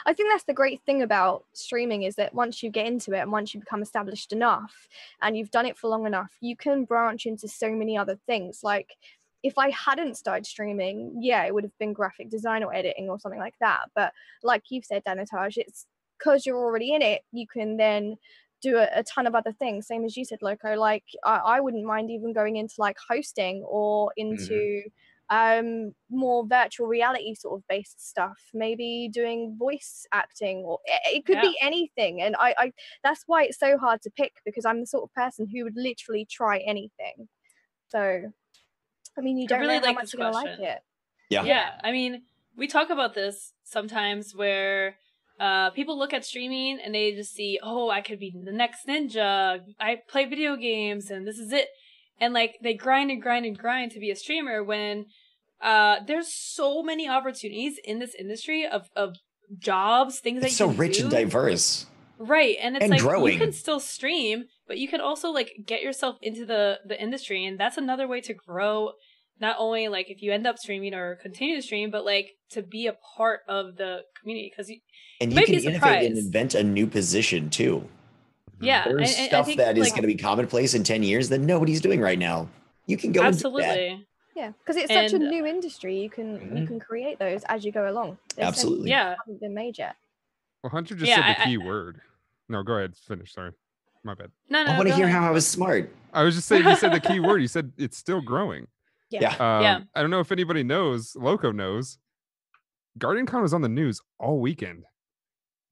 I think that's the great thing about streaming is that once you get into it and once you become established enough and you've done it for long enough, you can branch into so many other things. Like if I hadn't started streaming, yeah, it would have been graphic design or editing or something like that. But like you've said, Danotage, it's because you're already in it, you can then do a ton of other things. Same as you said, Loco. Like I wouldn't mind even going into like hosting or into more virtual reality sort of based stuff, maybe doing voice acting, or it could be anything. And I that's why it's so hard to pick, because I'm the sort of person who would literally try anything. So I mean, you don't really know how much you're gonna like it. Yeah, I mean, we talk about this sometimes where people look at streaming and they just see, oh, I could be the next ninja, I play video games and this is it. And like they grind and grind and grind to be a streamer when there's so many opportunities in this industry of jobs, things it's that you so rich do. And diverse. Right. And it's and like growing. You can still stream, but you can also like get yourself into the industry, and that's another way to grow. Not only like if you end up streaming or continue to stream, but like to be a part of the community, because you can innovate and invent a new position too. Yeah, there's stuff that is going to be commonplace in 10 years that nobody's doing right now. You can go absolutely. And do that. Yeah, because it's such a new industry. You can create those as you go along. Absolutely. Haven't been made yet. Well, Hunter just said the key word. No, go ahead. Finish. Sorry, my bad. No. I want to hear how I was smart. I was just saying you said the key word. You said it's still growing. Yeah. I don't know if anybody knows. Loco knows. GuardianCon was on the news all weekend.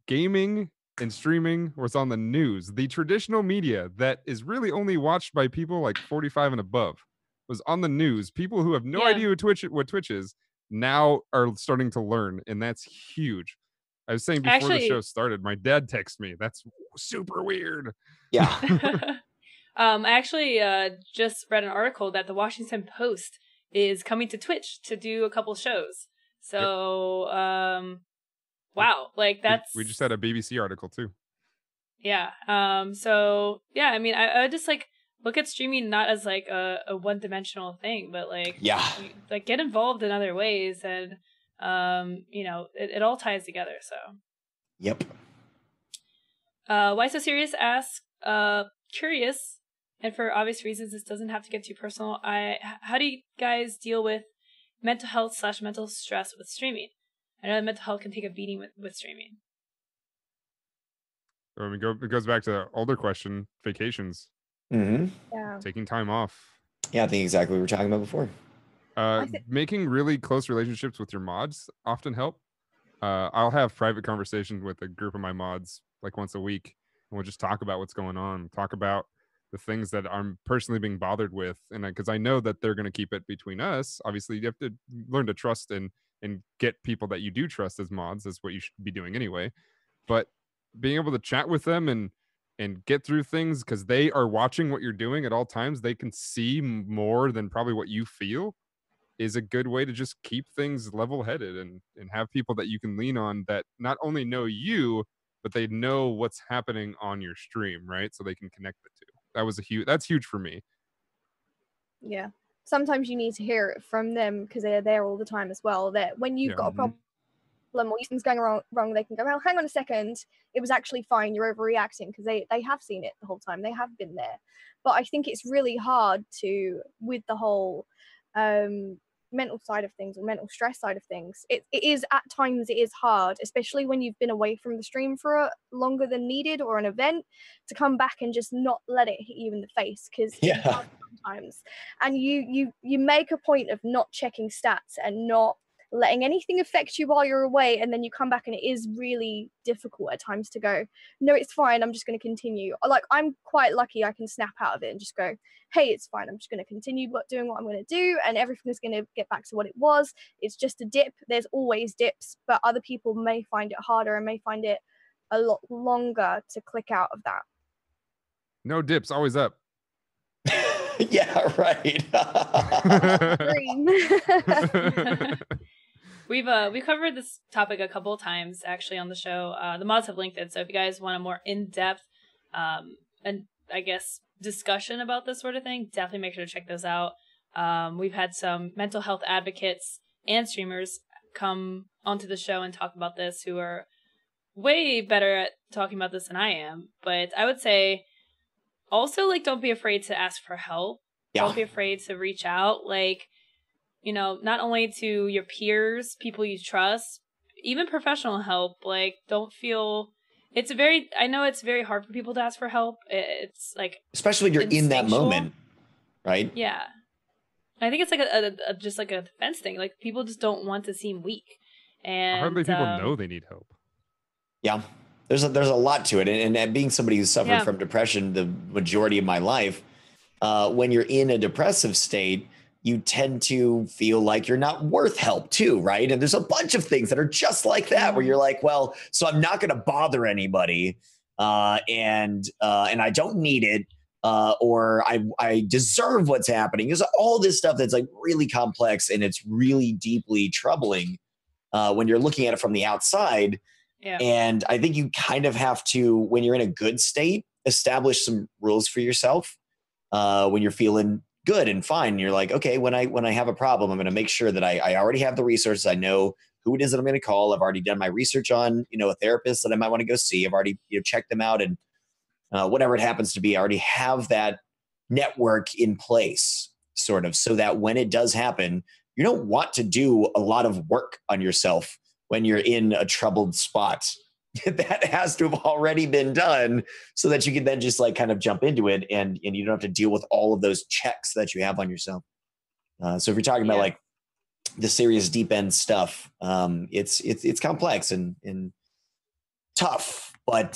Gaming and streaming was on the news. The traditional media that is really only watched by people like 45 and above was on the news. People who have no idea what Twitch is now are starting to learn, and that's huge. I was saying before the show started, my dad texted me. That's super weird. Yeah. I actually just read an article that the Washington Post is coming to Twitch to do a couple shows. So, wow, like that's... We just had a BBC article too. Yeah. So, yeah, I mean, I would just like look at streaming not as like a one-dimensional thing, but like, like get involved in other ways, and you know, it all ties together. So. Yep. Why So Serious asks, curious, and for obvious reasons, this doesn't have to get too personal. How do you guys deal with mental health / mental stress with streaming? I know that mental health can take a beating with streaming. I mean, it goes back to the older question: vacations. Mm-hmm. Yeah. Taking time off. Yeah, I think exactly what we were talking about before. Making really close relationships with your mods often help. I'll have private conversations with a group of my mods like once a week, and we'll just talk about what's going on, talk about the things that I'm personally being bothered with, and because I know that they're going to keep it between us. Obviously, you have to learn to trust and get people that you do trust as mods. That's what you should be doing anyway. But being able to chat with them and get through things, because they are watching what you're doing at all times, they can see more than probably what you feel, is a good way to just keep things level-headed and have people that you can lean on that not only know you, but they know what's happening on your stream, right? So they can connect the two. That's huge for me. Yeah. Sometimes you need to hear it from them because they're there all the time as well. That when you've got a problem or something's going wrong, they can go, well, hang on a second, it was actually fine, you're overreacting, because they have seen it the whole time, they have been there. But I think it's really hard to, with the whole mental side of things or mental stress side of things, it is at times, it is hard, especially when you've been away from the stream for longer than needed or an event, to come back and just not let it hit you in the face, because it does sometimes. And you make a point of not checking stats and not letting anything affect you while you're away, and then you come back and it is really difficult at times to go, no, it's fine, I'm just going to continue. Like, I'm quite lucky I can snap out of it and just go, hey, it's fine, I'm just going to continue doing what I'm going to do, and everything's going to get back to what it was. It's just a dip. There's always dips, but other people may find it harder and may find it a lot longer to click out of that. No dips, always up. Yeah, right. We've covered this topic a couple of times actually on the show. The mods have linked it, so if you guys want a more in-depth and I guess discussion about this sort of thing, definitely make sure to check those out. We've had some mental health advocates and streamers come onto the show and talk about this who are way better at talking about this than I am. But I would say also, like, don't be afraid to ask for help. Yeah. Don't be afraid to reach out. Like, you know, not only to your peers, people you trust, even professional help. Like, don't feel... I know it's very hard for people to ask for help. It's like... Especially when you're in that moment, right? Yeah. I think it's like just like a defense thing. Like, people just don't want to seem weak. And hardly people know they need help. Yeah. There's a lot to it. And being somebody who's suffered from depression the majority of my life, when you're in a depressive state, you tend to feel like you're not worth help too, right? And there's a bunch of things that are just like that, where you're like, well, so I'm not going to bother anybody, and I don't need it, or I deserve what's happening. There's all this stuff that's like really complex, and it's really deeply troubling when you're looking at it from the outside. Yeah. And I think you kind of have to, when you're in a good state, establish some rules for yourself. When you're feeling good and fine, you're like, okay, when I have a problem, I'm going to make sure that I already have the resources. I know who it is that I'm going to call. I've already done my research on, a therapist that I might want to go see. I've already checked them out, and whatever it happens to be, I already have that network in place, sort of, so that when it does happen, you don't want to do a lot of work on yourself when you're in a troubled spot. That has to have already been done, so that you can then just like kind of jump into it, and you don't have to deal with all of those checks that you have on yourself. So if you're talking about like the serious deep end stuff, it's complex and tough, but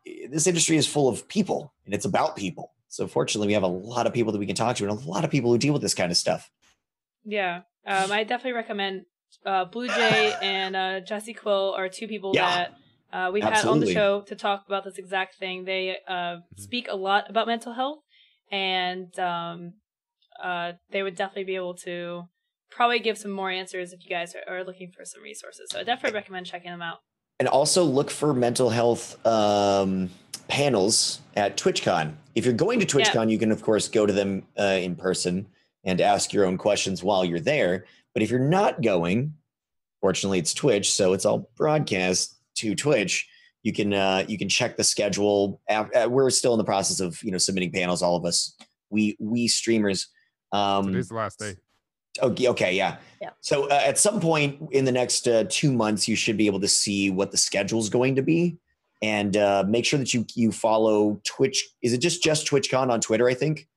this industry is full of people, and it's about people. So fortunately, we have a lot of people that we can talk to, and a lot of people who deal with this kind of stuff. Yeah, I definitely recommend Blue Jay and Jesse Quill are two people that we've had on the show to talk about this exact thing. They speak a lot about mental health, and they would definitely be able to probably give some more answers if you guys are looking for some resources. So I definitely recommend checking them out. And also look for mental health panels at TwitchCon. If you're going to TwitchCon, you can, of course, go to them in person and ask your own questions while you're there. But if you're not going, fortunately, it's Twitch, so it's all broadcast to Twitch. You can check the schedule. We're still in the process of submitting panels. All of us, we streamers. Today's the last day. Okay, yeah. So at some point in the next 2 months, you should be able to see what the schedule's going to be, and make sure that you follow Twitch. Is it just TwitchCon on Twitter? I think.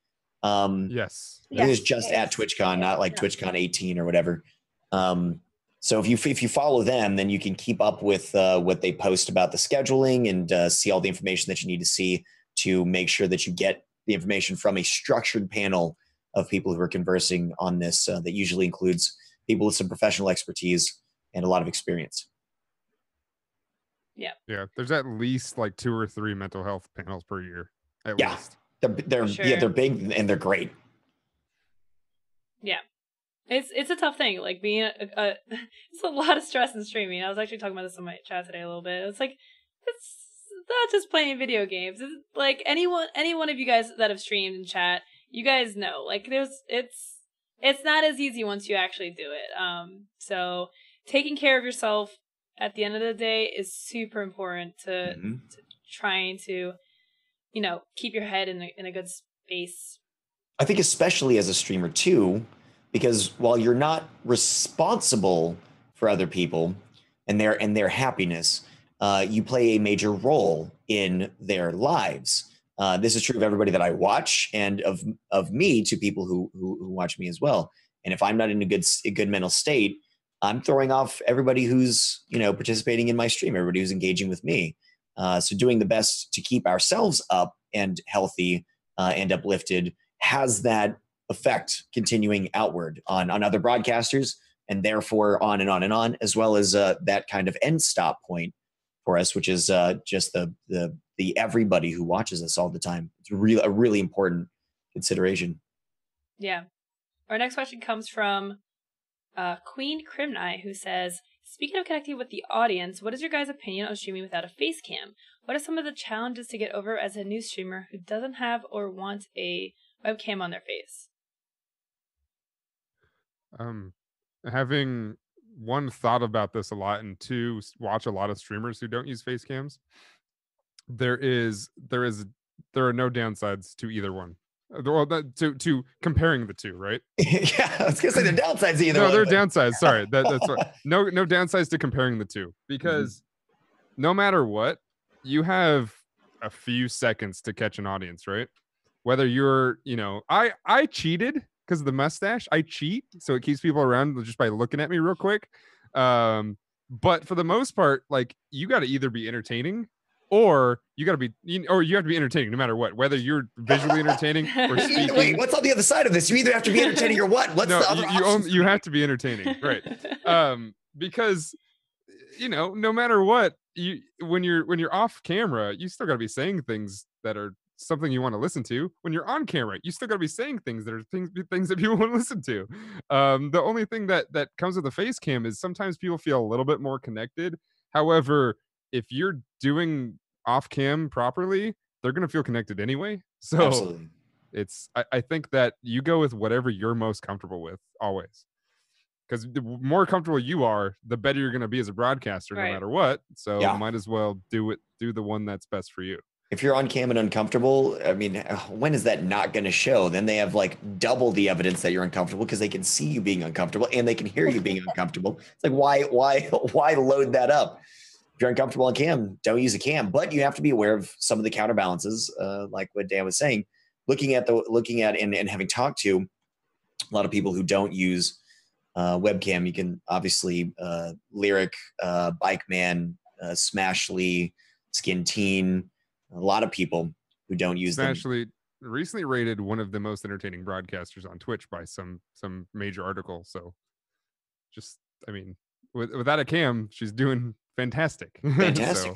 Yes. I think it's just at TwitchCon, not like TwitchCon 18 or whatever. So if you follow them, then you can keep up with what they post about the scheduling, and see all the information that you need to see to make sure that you get the information from a structured panel of people who are conversing on this. That usually includes people with some professional expertise and a lot of experience. Yeah. Yeah. There's at least like 2 or 3 mental health panels per year. At least. They're big and they're great. Yeah. It's a tough thing, like being it's a lot of stress in streaming. I was actually talking about this on my chat today a little bit. It's like, it's not just playing video games. It's like any one of you guys that have streamed in chat, you guys know, like it's not as easy once you actually do it. So taking care of yourself at the end of the day is super important to trying to, keep your head in a good space. I think especially as a streamer too, because while you're not responsible for other people and their happiness, you play a major role in their lives. This is true of everybody that I watch, and of me to people who watch me as well. And if I'm not in a good mental state, I'm throwing off everybody who's participating in my stream, everybody who's engaging with me. So doing the best to keep ourselves up and healthy and uplifted has that effect continuing outward on other broadcasters, and therefore on and on and on, as well as that kind of end stop point for us, which is just the everybody who watches us all the time. It's a really important consideration. Yeah. Our next question comes from QnA, who says, speaking of connecting with the audience, what is your guys' opinion on streaming without a face cam? What are some of the challenges to get over as a new streamer who doesn't have or wants a webcam on their face? Having one, thought about this a lot, and two, watch a lot of streamers who don't use face cams. There are no downsides to either one. Well, to comparing the two, right? Yeah, I was gonna say the downsides either. No, there are downsides. Sorry, that's right. No downsides to comparing the two, because no matter what, you have a few seconds to catch an audience, right? Whether you're, I cheated because of the mustache. I cheat, so it keeps people around just by looking at me real quick. But for the most part, like, you got to either be entertaining, or you got to be, or you have to be entertaining no matter what, whether you're visually entertaining or speaking. Wait, what's on the other side of this? You either have to be entertaining or what? What's the other option? You have to be entertaining, right? Because no matter what, when you're off camera, you still got to be saying things that are something you want to listen to. When you're on camera, you still got to be saying things that are things that people want to listen to. The only thing that comes with the face cam is sometimes people feel a little bit more connected. However, if you're doing off cam properly, they're going to feel connected anyway. So absolutely, I think that you go with whatever you're most comfortable with always, because the more comfortable you are, the better you're going to be as a broadcaster, right, no matter what. So might as well do the one that's best for you. If you're on cam and uncomfortable, I mean, when is that not going to show? Then they have like double the evidence that you're uncomfortable, because they can see you being uncomfortable and they can hear you being uncomfortable. It's like, why load that up? If you're uncomfortable on cam, don't use a cam. But you have to be aware of some of the counterbalances, like what Dan was saying. Looking at and having talked to a lot of people who don't use webcam, you can obviously Lyric, Bike Man, Smashly, Skin Teen, a lot of people who don't use them. Smashly recently rated one of the most entertaining broadcasters on Twitch by some major article. So just, I mean, without a cam, she's doing fantastically. So.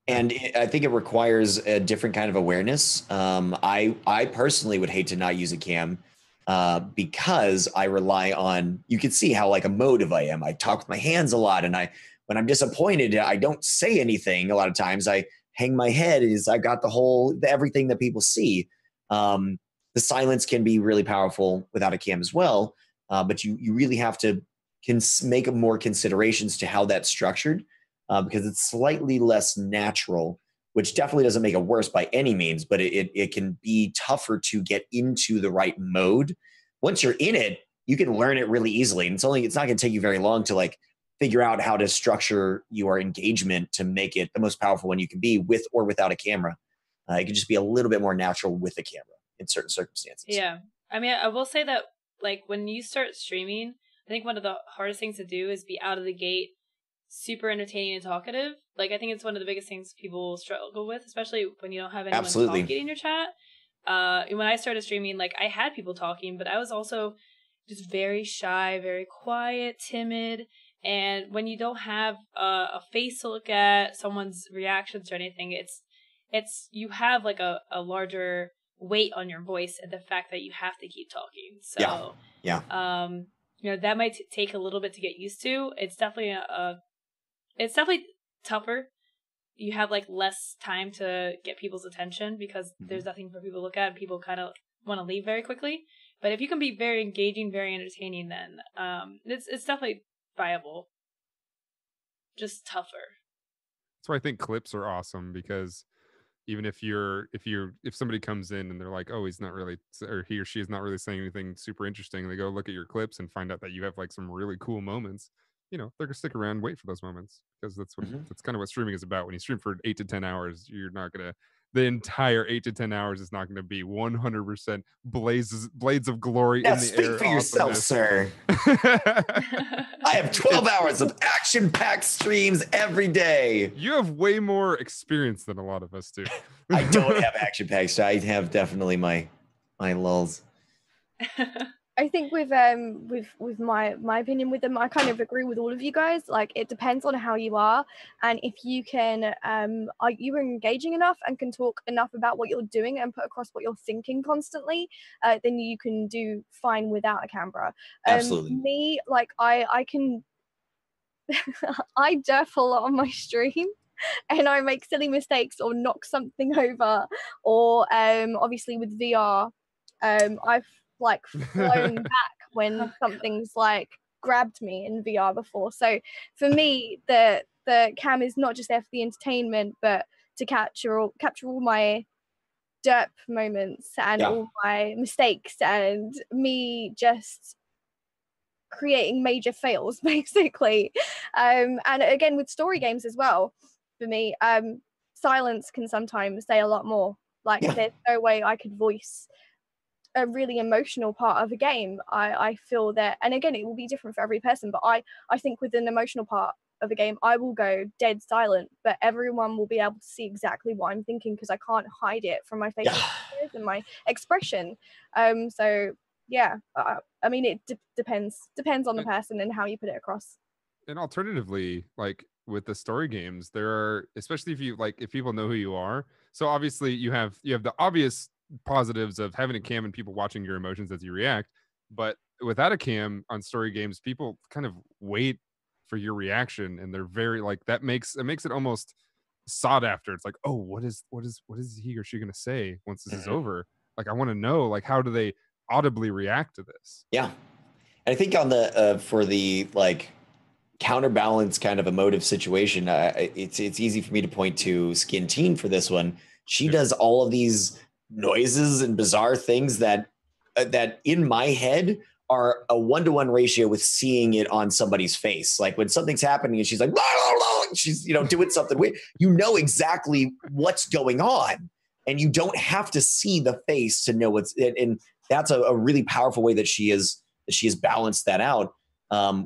And I think it requires a different kind of awareness. I personally would hate to not use a cam because I rely on, you can see how like emotive I am. I talk with my hands a lot, and when I'm disappointed, I don't say anything. A lot of times I hang my head, I got everything that people see. The silence can be really powerful without a cam as well. But you really have to make more considerations to how that's structured, because it's slightly less natural, which definitely doesn't make it worse by any means, but it can be tougher to get into the right mode. Once you're in it, you can learn it really easily. And it's not going to take you very long to like figure out how to structure your engagement to make it the most powerful one you can be, with or without a camera. It can just be a little bit more natural with a camera in certain circumstances. Yeah. I mean, I will say that like when you start streaming, I think one of the hardest things to do is be out of the gate super entertaining and talkative. Like, I think it's one of the biggest things people struggle with, especially when you don't have anyone talking in your chat. When I started streaming, like, I had people talking, but I was also just very shy, very quiet, timid. And when you don't have a face to look at, someone's reactions or anything, it's you have like a larger weight on your voice, and the fact that you have to keep talking. So that might take a little bit to get used to. It's definitely it's definitely tougher. You have like less time to get people's attention because there's nothing for people to look at, and people kind of want to leave very quickly. But if you can be very engaging, very entertaining, then it's definitely viable. Just tougher. That's why I think clips are awesome, because even if somebody comes in and they're like, oh, he's not really, or he or she is not really saying anything super interesting, they go look at your clips and find out that you have like some really cool moments, they're gonna stick around and wait for those moments, because that's kind of what streaming is about. When you stream for 8 to 10 hours, you're not gonna, the entire 8 to 10 hours is not going to be 100% blades of glory in the speak air. For yourself, sir. I have 12 hours of action-packed streams every day. You have way more experience than a lot of us do. I don't have action-packed, so I have definitely my lulls. I think with my opinion with them, I kind of agree with all of you guys. Like, it depends on how you are, and if you can are you engaging enough and can talk enough about what you're doing and put across what you're thinking constantly, then you can do fine without a camera. Absolutely. Me, like, I can I derp a lot on my stream, and I make silly mistakes or knock something over, or obviously with VR, I've like flown back when something's like grabbed me in VR before. So for me, the cam is not just there for the entertainment, but to capture all my derp moments and all my mistakes and me just creating major fails, basically. And again, with story games as well, for me, silence can sometimes say a lot more. Like, there's no way I could voice a really emotional part of a game. I feel that, and again, it will be different for every person, but I think with an emotional part of a game, I will go dead silent, but everyone will be able to see exactly what I'm thinking, because I can't hide it from my facial features and my expression. So yeah, I mean, it depends on the person and how you put it across. And alternatively, like with the story games, there are, especially if people know who you are, so obviously you have the obvious positives of having a cam and people watching your emotions as you react, but without a cam on story games, people kind of wait for your reaction, and they're very like, it makes it almost sought after. It's like, oh, what is he or she gonna say once this is over? Like, I want to know, like, how do they audibly react to this? And I think on the for the like counterbalance kind of emotive situation, it's easy for me to point to Skin Teen for this one. She does all of these noises and bizarre things that in my head are a 1-to-1 ratio with seeing it on somebody's face. Like when something's happening and she's like, blah, blah, blah, she's doing something weird, exactly what's going on, and you don't have to see the face to know what's. And that's a really powerful way that she has balanced that out,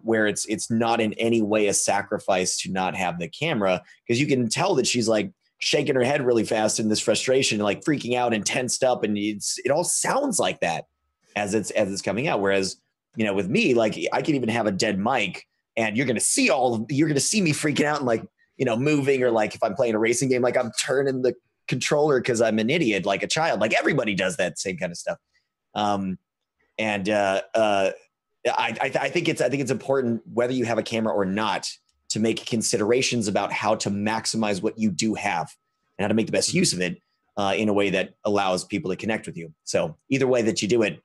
where it's not in any way a sacrifice to not have the camera, because you can tell that she's like shaking her head really fast in this frustration, like freaking out and tensed up, and it all sounds like that as it's coming out. Whereas, with me, like, I can even have a dead mic, and you're gonna see me freaking out and like, moving, or like if I'm playing a racing game, like I'm turning the controller because I'm an idiot, like a child. Like everybody does that same kind of stuff. I think it's important, whether you have a camera or not, to make considerations about how to maximize what you do have and how to make the best use of it in a way that allows people to connect with you. So either way that you do it,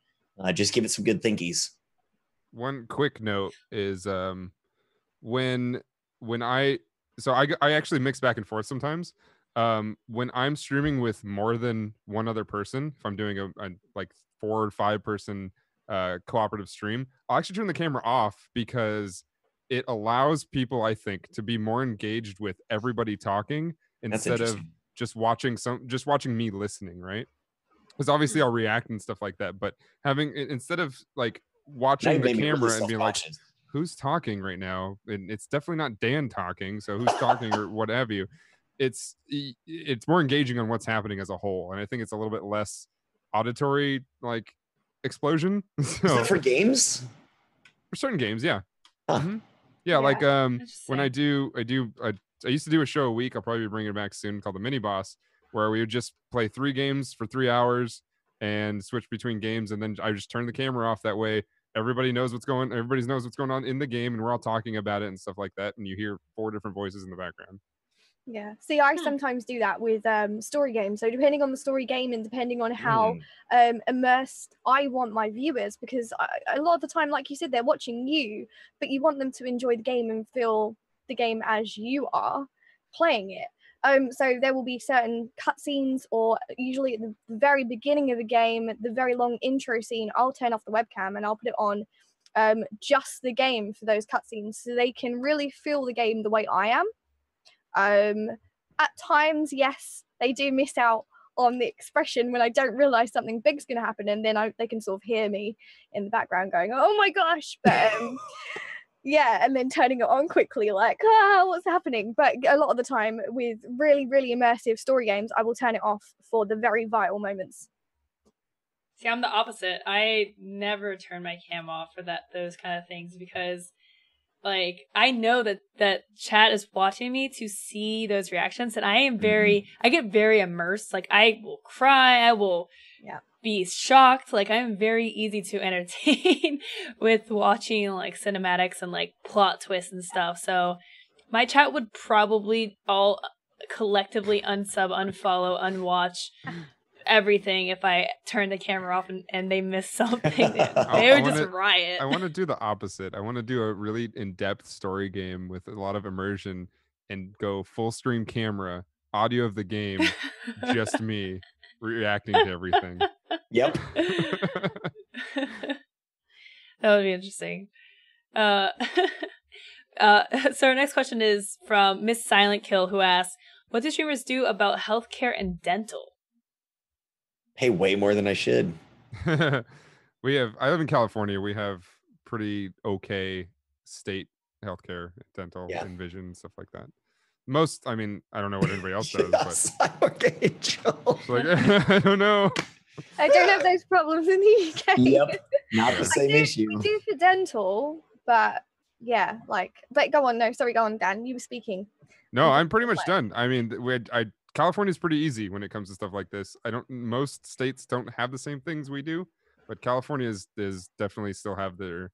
just give it some good thinkies. One quick note is when I actually mix back and forth sometimes. When I'm streaming with more than one other person, if I'm doing a like 4 or 5 person cooperative stream, I'll actually turn the camera off, because it allows people, I think, to be more engaged with everybody talking instead of just watching me listening, right? Because obviously I'll react and stuff like that, but having, instead of like watching the camera and being like, who's talking right now, and it's definitely not Dan talking, so who's talking or what have you, it's more engaging on what's happening as a whole, and I think it's a little bit less auditory like explosion. So, is that for games? For certain games, yeah. Yeah, like when I used to do a show a week. I'll probably be bringing it back soon, called the Mini Boss, where we would just play 3 games for 3 hours and switch between games, and then I just turn the camera off. That way everybody knows what's going on in the game, and we're all talking about it and stuff like that, and you hear 4 different voices in the background. Yeah, see, I sometimes do that with story games. So depending on the story game and depending on how immersed I want my viewers, because a lot of the time, like you said, they're watching you, but you want them to enjoy the game and feel the game as you are playing it. So there will be certain cutscenes, or usually at the very beginning of the game, the very long intro scene, I'll turn off the webcam and I'll put it on just the game for those cutscenes, so they can really feel the game the way I am. At times, yes, they do miss out on the expression when I don't realize something big's going to happen, and then they can sort of hear me in the background going, "Oh my gosh!" But yeah, and then turning it on quickly, like, what's happening? But a lot of the time, with really, really immersive story games, I will turn it off for the very vital moments. See, I'm the opposite. I never turn my cam off for those kind of things, because like I know that chat is watching me to see those reactions, and I get very immersed. Like I will cry, I will be shocked. Like I'm very easy to entertain with watching like cinematics and like plot twists and stuff. So my chat would probably all collectively unsub, unfollow, unwatch everything if I turn the camera off and they miss something. They would just riot. I want to do the opposite. I want to do a really in-depth story game with a lot of immersion and go full stream camera, audio of the game, just me reacting to everything. Yep. That would be interesting. So our next question is from Miss Silent Kill, who asks, what do streamers do about healthcare and dental? Pay way more than I should. I live in California. We have pretty okay state healthcare, dental, and vision, and stuff like that. Most, I mean, I don't know what anybody else does, but CyborgAngel. Like, I don't know. I don't have those problems in the UK. Yep, not the same issue. We do for dental, but yeah, like, but go on. No, sorry, go on, Dan. You were speaking. No, I'm pretty much done. I mean, California's pretty easy when it comes to stuff like this. Most states don't have the same things we do, but California is definitely still have their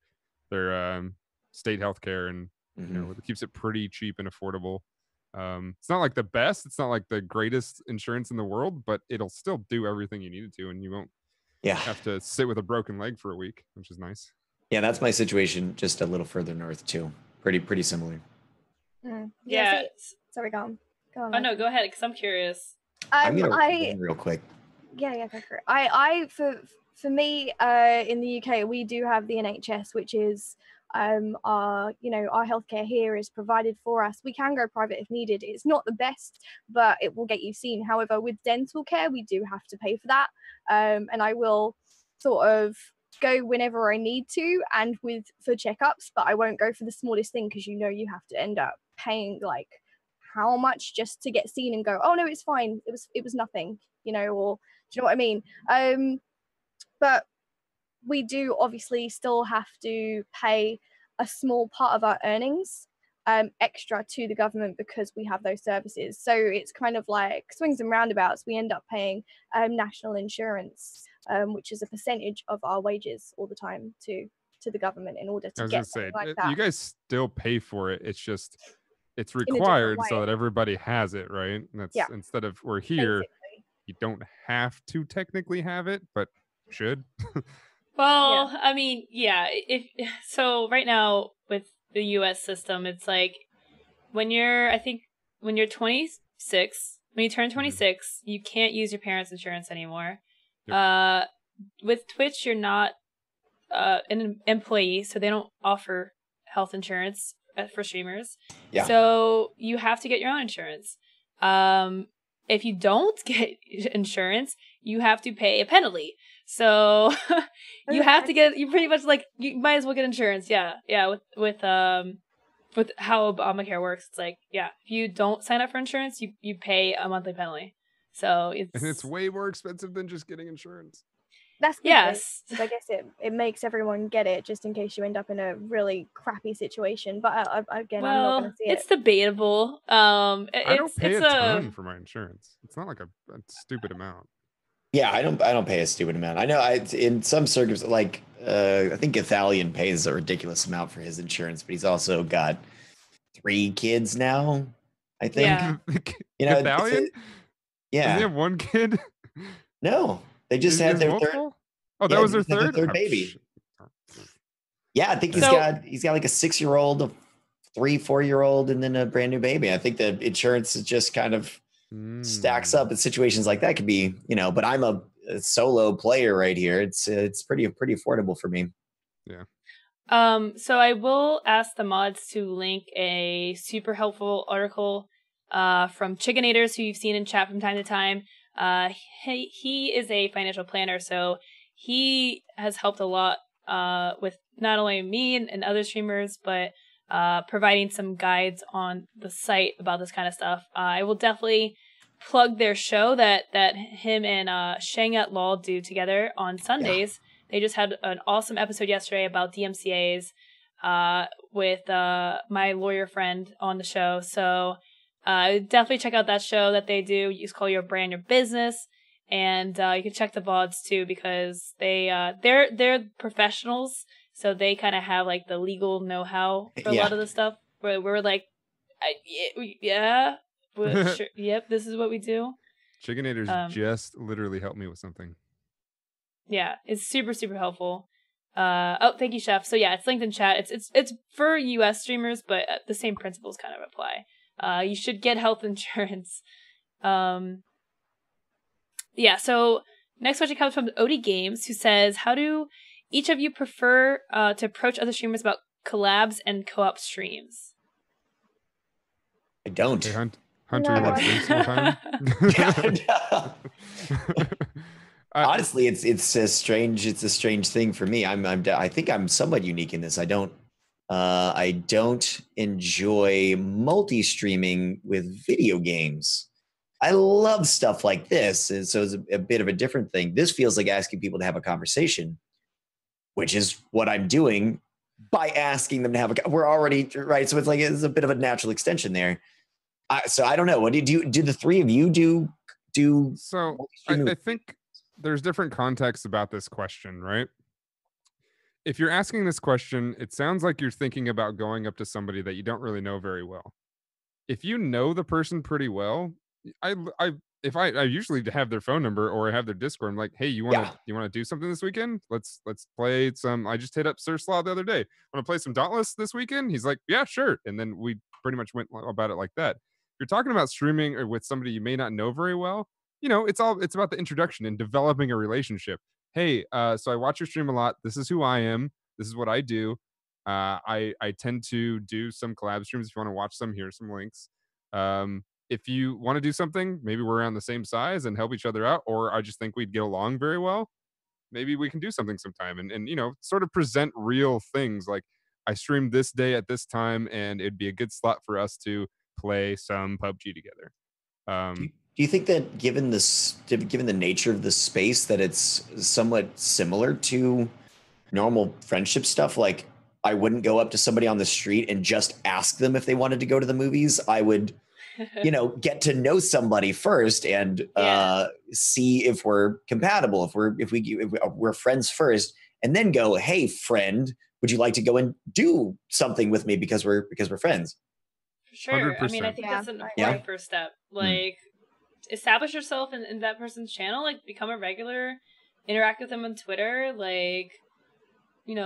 state healthcare, and you know, it keeps it pretty cheap and affordable. It's not like the best, it's not like the greatest insurance in the world, but it'll still do everything you need it to, and you won't have to sit with a broken leg for a week, which is nice. Yeah, that's my situation just a little further north too. Pretty similar. Yeah. Sorry, go on. Oh no, go ahead, because I'm curious. I'm gonna run real quick. Yeah, go for it. For me, in the UK, we do have the NHS, which is our healthcare here is provided for us. We can go private if needed. It's not the best, but it will get you seen. However, with dental care, we do have to pay for that, and I will sort of go whenever I need to, and for checkups, but I won't go for the smallest thing, because you have to end up paying like how much just to get seen and go, oh no, it's fine, it was nothing, or do you know what I mean? But we do obviously still have to pay a small part of our earnings extra to the government, because we have those services. So it's kind of like swings and roundabouts. We end up paying national insurance, which is a percentage of our wages all the time to the government, in order to get something like that. You guys still pay for it. It's just it's required so that everybody has it, right? And that's instead of we're here, basically. You don't have to technically have it, but should. Well, I mean, so right now with the US system, it's like when you're 26, when you turn 26, you can't use your parents' insurance anymore. Yep. With Twitch, you're not an employee, so they don't offer health insurance for streamers. Yeah. So you have to get your own insurance. If you don't get insurance, you have to pay a penalty. So you pretty much like, you might as well get insurance. Yeah. With how Obamacare works, it's like, if you don't sign up for insurance, you pay a monthly penalty. So it's way more expensive than just getting insurance. That's good. Yes. I guess it makes everyone get it, just in case you end up in a really crappy situation. But again, I'm not going to see it. It's debatable. I don't pay a ton for my insurance. It's not like a stupid amount. Yeah, I don't pay a stupid amount. I know in some circumstances, like I think Gathalion pays a ridiculous amount for his insurance, but he's also got 3 kids now, I think. Yeah. Gathalion? Yeah. Does he have 1 kid? No. They just had their multiple? Third. Oh, that was their third? Third baby. Yeah, I think he's got like a 6-year-old, a 3-4-year-old and then a brand new baby. I think the insurance is just kind of stacks up in situations like that. Could be, but I'm a solo player right here. It's pretty affordable for me. Yeah. So I will ask the mods to link a super helpful article from Chickenators, who you've seen in chat from time to time. He is a financial planner, so he has helped a lot with not only me and other streamers, but providing some guides on the site about this kind of stuff. I will definitely plug their show that him and Shangat Law do together on Sundays. Yeah. They just had an awesome episode yesterday about DMCAs with my lawyer friend on the show. So definitely check out that show that they do. You just call your brand your business. And you can check the VODs too, because they're professionals. So they kind of have like the legal know-how for a lot of the stuff. Where we're like, sure, yep, this is what we do. Chickenators just literally helped me with something. Yeah, it's super, super helpful. Thank you, Chef. So yeah, it's linked in chat. It's for US streamers, but the same principles kind of apply. You should get health insurance. Yeah, so next question comes from Odie Games, who says, how do each of you prefer to approach other streamers about collabs and co-op streams? I don't. Hey, Hunter, you want to stream sometime? Honestly, it's a strange thing for me. I think I'm somewhat unique in this. I don't enjoy multi-streaming with video games. I love stuff like this, and so it's a bit of a different thing. This feels like asking people to have a conversation, which is what I'm doing by asking them to have we're already right. So it's a bit of a natural extension there. So I don't know. What do the three of you do? So I think there's different contexts about this question, right? If you're asking this question, it sounds like you're thinking about going up to somebody that you don't really know very well. If you know the person pretty well, I usually have their phone number or I have their Discord. I'm like, hey, you want to do something this weekend? Let's play some. I just hit up Sir Slaw the other day. Want to play some Dauntless this weekend? He's like, yeah, sure. And then we pretty much went about it like that. If you're talking about streaming or with somebody you may not know very well, it's about the introduction and developing a relationship. Hey, so I watch your stream a lot. This is who I am. This is what I do. I tend to do some collab streams. If you want to watch some, here's some links. If you want to do something, maybe we're around the same size and help each other out, or I just think we'd get along very well. Maybe we can do something sometime and sort of present real things. Like, I streamed this day at this time and it'd be a good slot for us to play some PUBG together. Do you think that given the nature of the space that it's somewhat similar to normal friendship stuff? Like, I wouldn't go up to somebody on the street and just ask them if they wanted to go to the movies. I would get to know somebody first and see if we're compatible, if we're friends first, and then go, hey friend, would you like to go and do something with me because we're friends? For sure. 100%. I mean, I think that's an important first step. Like, establish yourself in that person's channel, like become a regular, interact with them on Twitter, like,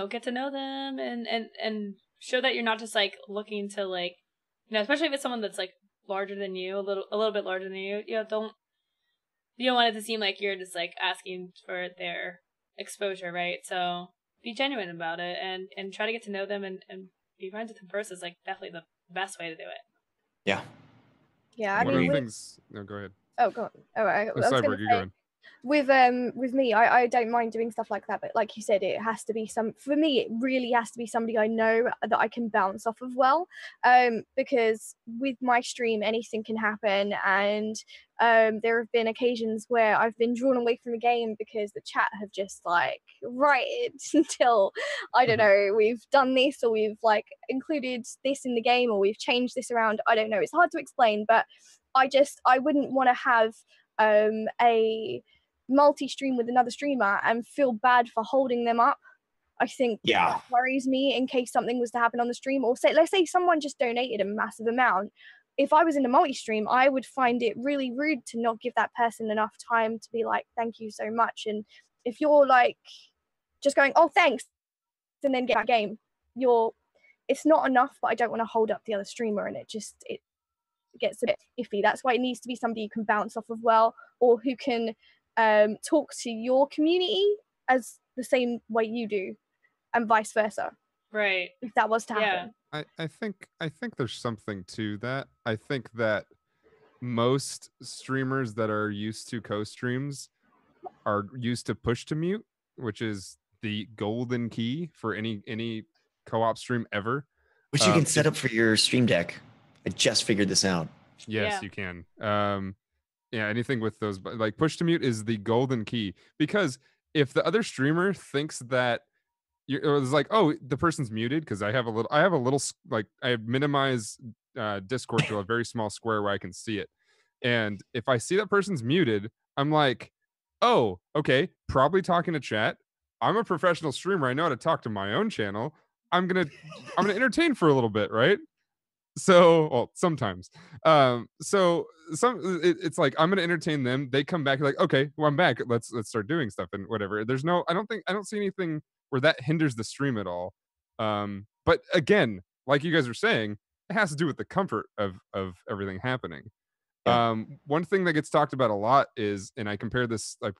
get to know them and show that you're not just like looking to like, especially if it's someone that's like larger than you, a little bit larger than you, you don't want it to seem like you're just like asking for their exposure, right? So be genuine about it and try to get to know them and be friends with them first is like definitely the best way to do it. Yeah. Yeah, I mean, no, go ahead. Oh, go on. All right. Cyborg, you go ahead. With me, I don't mind doing stuff like that, but like you said, it has to be for me, it really has to be somebody I know that I can bounce off of well, because with my stream, anything can happen, and there have been occasions where I've been drawn away from the game because the chat have just like righted until, I don't know, we've done this or we've like included this in the game or we've changed this around. I don't know. It's hard to explain, but I wouldn't want to have a multi-stream with another streamer and feel bad for holding them up. I think that worries me in case something was to happen on the stream, or let's say someone just donated a massive amount. If I was in a multi-stream, I would find it really rude to not give that person enough time to be like, thank you so much. And if you're like just going, oh thanks, and then get that game, it's not enough, but I don't want to hold up the other streamer, and it gets a bit iffy. That's why it needs to be somebody you can bounce off of well, or who can talk to your community as the same way you do, and vice versa. Right. If that was to happen. I think there's something to that. I think that most streamers that are used to co-streams are used to push to mute, which is the golden key for any co-op stream ever. Which you can set up for your Stream Deck. I just figured this out. Yes, you can. Yeah, anything with those, like push to mute is the golden key, because if the other streamer thinks that it's like, oh, the person's muted, because I have a little like, I have minimized Discord to a very small square where I can see it, and if I see that person's muted, I'm like, oh, okay, probably talking to chat. I'm a professional streamer. I know how to talk to my own channel. I'm gonna entertain for a little bit, right? So, well, sometimes. It's like I'm gonna entertain them. They come back like, okay, well, I'm back. Let's start doing stuff and whatever. There's no, I don't see anything where that hinders the stream at all. But again, like you guys are saying, it has to do with the comfort of everything happening. Yeah. One thing that gets talked about a lot is, and I compare this I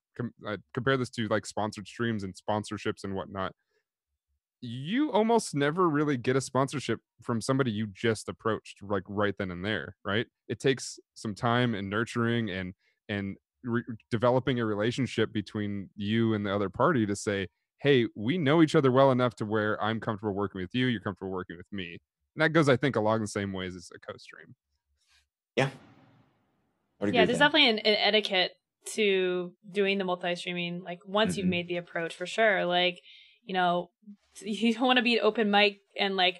compare this to like sponsored streams and sponsorships and whatnot. You almost never really get a sponsorship from somebody you just approached like right then and there, right? It takes some time and nurturing and developing a relationship between you and the other party to say, hey, we know each other well enough to where I'm comfortable working with you, you're comfortable working with me. And that goes, I think, along the same ways as a co-stream. Yeah. Yeah, there's definitely an etiquette to doing the multi-streaming, like once you've made the approach, for sure. Like, you know, you don't want to be an open mic and like,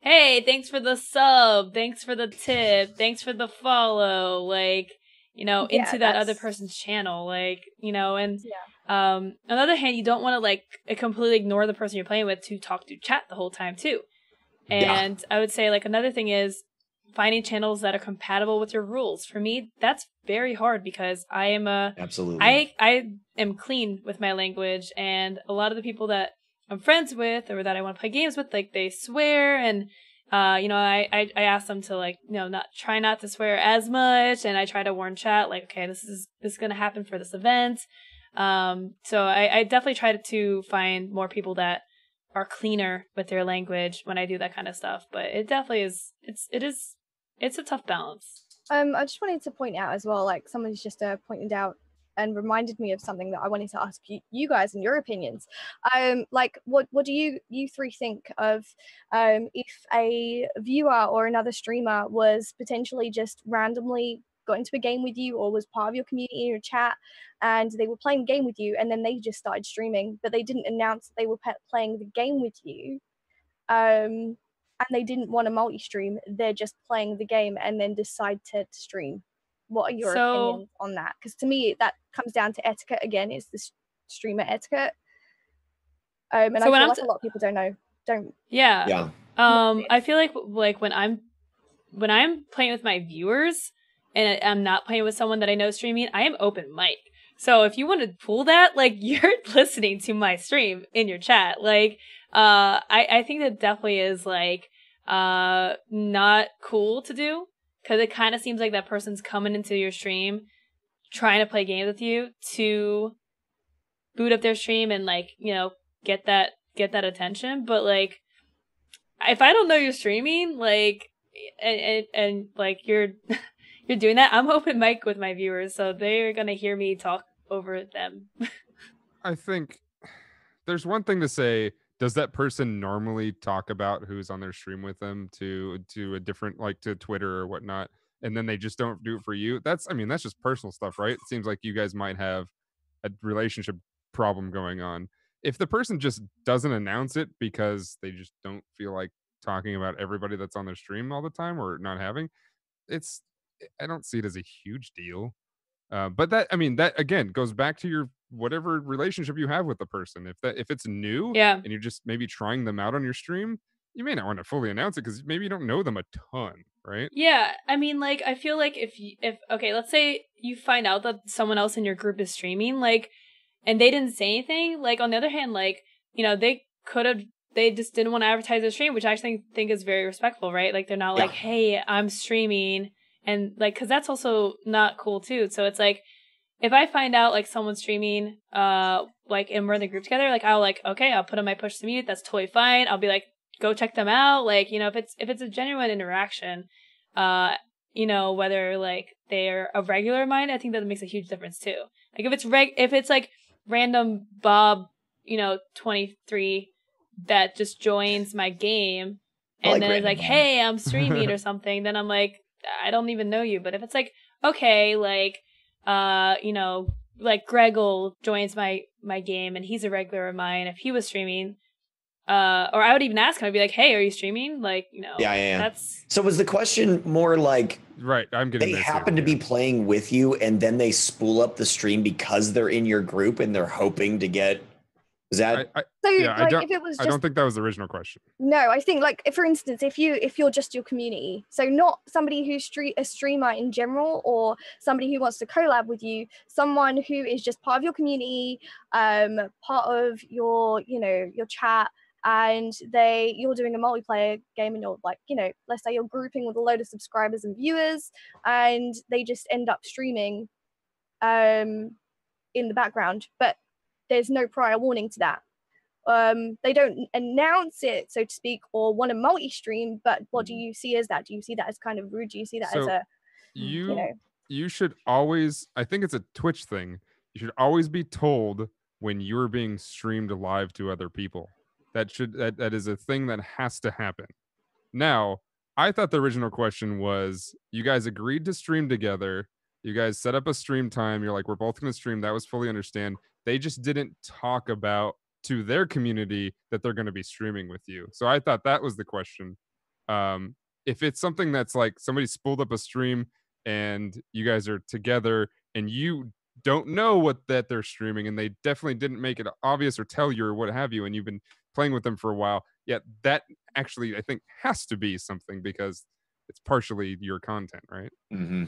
hey, thanks for the sub, thanks for the tip, thanks for the follow, like, you know, into that other person's channel, like, you know. And on the other hand, you don't want to like completely ignore the person you're playing with to talk to chat the whole time too. And I would say like another thing is finding channels that are compatible with your rules. For me, that's very hard because I am I am clean with my language, and a lot of the people that I'm friends with or that I want to play games with, like, they swear, and you know, I ask them to, like, you know, try not to swear as much, and I try to warn chat like, okay, this is going to happen for this event. So I definitely try to find more people that are cleaner with their language when I do that kind of stuff. But it definitely is it's a tough balance. I just wanted to point out as well, like someone's just pointed out and reminded me of something that I wanted to ask you guys and your opinions. Like what do you three think of if a viewer or another streamer was potentially just randomly got into a game with you or was part of your community or chat, and they were playing a game with you, and then they just started streaming, but they didn't announce that they were playing the game with you, and they didn't want to multi-stream, they're just playing the game and then decide to stream. What are your opinions on that? Because to me, that comes down to etiquette again. It's the streamer etiquette. And so I feel like a lot of people don't. Yeah. I feel like when I'm playing with my viewers and I'm not playing with someone that I know streaming, I am open mic. So if you want to pull that, like, you're listening to my stream in your chat. Like, I think that definitely is like not cool to do, because it kind of seems like that person's coming into your stream trying to play games with you to boot up their stream and, like, you know, get that attention. But like, if I don't know you're streaming, like, and like you're doing that, I'm open mic with my viewers, so they're gonna hear me talk over them. I think there's one thing to say. Does that person normally talk about who's on their stream with them to a different, like, to Twitter or whatnot, and then they just don't do it for you? That's just personal stuff, right? It seems like you guys might have a relationship problem going on. If the person just doesn't announce it because they just don't feel like talking about everybody that's on their stream all the time or not having, I don't see it as a huge deal. But that again goes back to your whatever relationship you have with the person. If it's new, and you're just maybe trying them out on your stream, you may not want to fully announce it because maybe you don't know them a ton, right? Yeah, I mean, like, I feel like if okay, let's say you find out that someone else in your group is streaming, like, and they didn't say anything. Like, on the other hand, like, you know, they could have they just didn't want to advertise their stream, which I actually think is very respectful, right? Like they're not like, hey, I'm streaming, and like, because that's also not cool too. So it's like, if I find out like someone's streaming, like, and we're in the group together, like I'll like, okay, I'll put on my push to mute. That's totally fine. I'll be like, go check them out. Like, you know, if it's a genuine interaction, you know, whether like they're a regular of mine, I think that makes a huge difference too. Like if it's like random Bob, you know, 23 that just joins my game and then is like, hey, I'm streaming or something, then I'm like, I don't even know you. But if it's like, okay, like, you know, like Greggle joins my game and he's a regular of mine, if he was streaming, or I would even ask him, I'd be like, hey, are you streaming? Like, you know, that's. So was the question more like, right, I'm getting they happen to be playing with you and then they spool up the stream because they're in your group and they're hoping to get, is that? I don't think that was the original question. No, I think like, for instance, if you're just your community, so not somebody who's a streamer in general or somebody who wants to collab with you, someone who is just part of your community, part of your, you know, your chat, and you're doing a multiplayer game and you're like, you know, let's say you're grouping with a load of subscribers and viewers and they just end up streaming in the background, but there's no prior warning to that. They don't announce it, so to speak, or want to multi-stream, but what do you see as that? Do you see that as kind of rude? Do you see that as a, you know? You should always, I think it's a Twitch thing, you should always be told when you're being streamed live to other people. That is a thing that has to happen. Now, I thought the original question was, you guys agreed to stream together, you guys set up a stream time, you're like, we're both going to stream, that was fully understand. They just didn't talk about to their community that they're going to be streaming with you. So I thought that was the question. If it's something that's like somebody spooled up a stream and you guys are together and you don't know that they're streaming and they definitely didn't make it obvious or tell you or what have you, and you've been playing with them for a while, that actually I think has to be something because it's partially your content, right? Mm-hmm.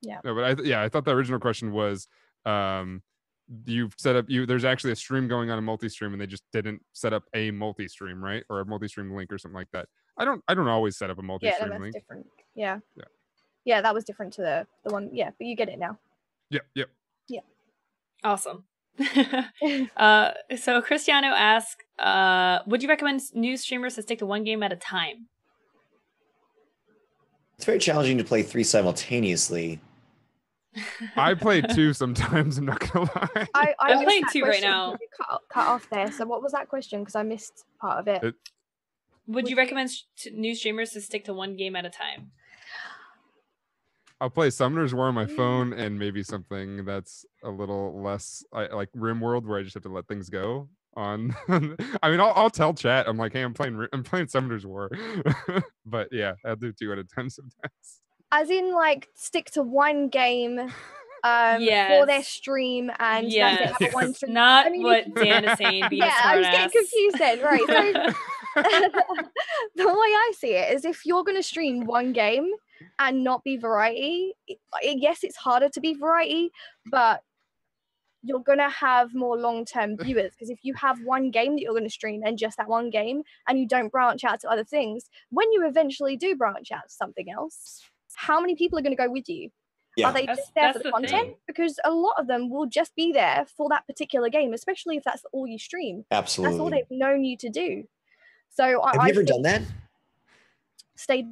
Yeah. No, but I thought the original question was, you've set up there's actually a stream going on, a multi-stream, and they just didn't set up a multi-stream, right? Or a multi-stream link or something like that. I don't always set up a multi-stream that's link. Different. Yeah, that was different to the one. Yeah, but you get it now. Yep. Awesome. So Cristiano asks, would you recommend new streamers to stick to one game at a time? It's very challenging to play 3 simultaneously. I play 2 sometimes, I'm not gonna lie. I'm playing 2 right now. Cut off there. So what was that question? Because I missed part of it. Would you recommend new streamers to stick to one game at a time? I'll play Summoner's War on my phone and maybe something that's a little less like RimWorld, where I just have to let things go on. I mean, I'll tell chat, I'm like, hey, I'm playing Summoner's War. But yeah, I'll do 2 at a time sometimes. As in, like, stick to one game for their stream, and that's it, have one stream. Not what Dan is saying. I was getting confused then, right? So the way I see it is, if you're going to stream one game and not be variety, yes, it's harder to be variety, but you're going to have more long-term viewers, because if you have one game that you're going to stream and just that one game, and you don't branch out to other things, when you eventually do branch out to something else, how many people are going to go with you? Yeah. Are they just there for the content? Thing. Because a lot of them will just be there for that particular game, especially if that's all you stream. Absolutely. That's all they've known you to do. So have you ever done that? Stayed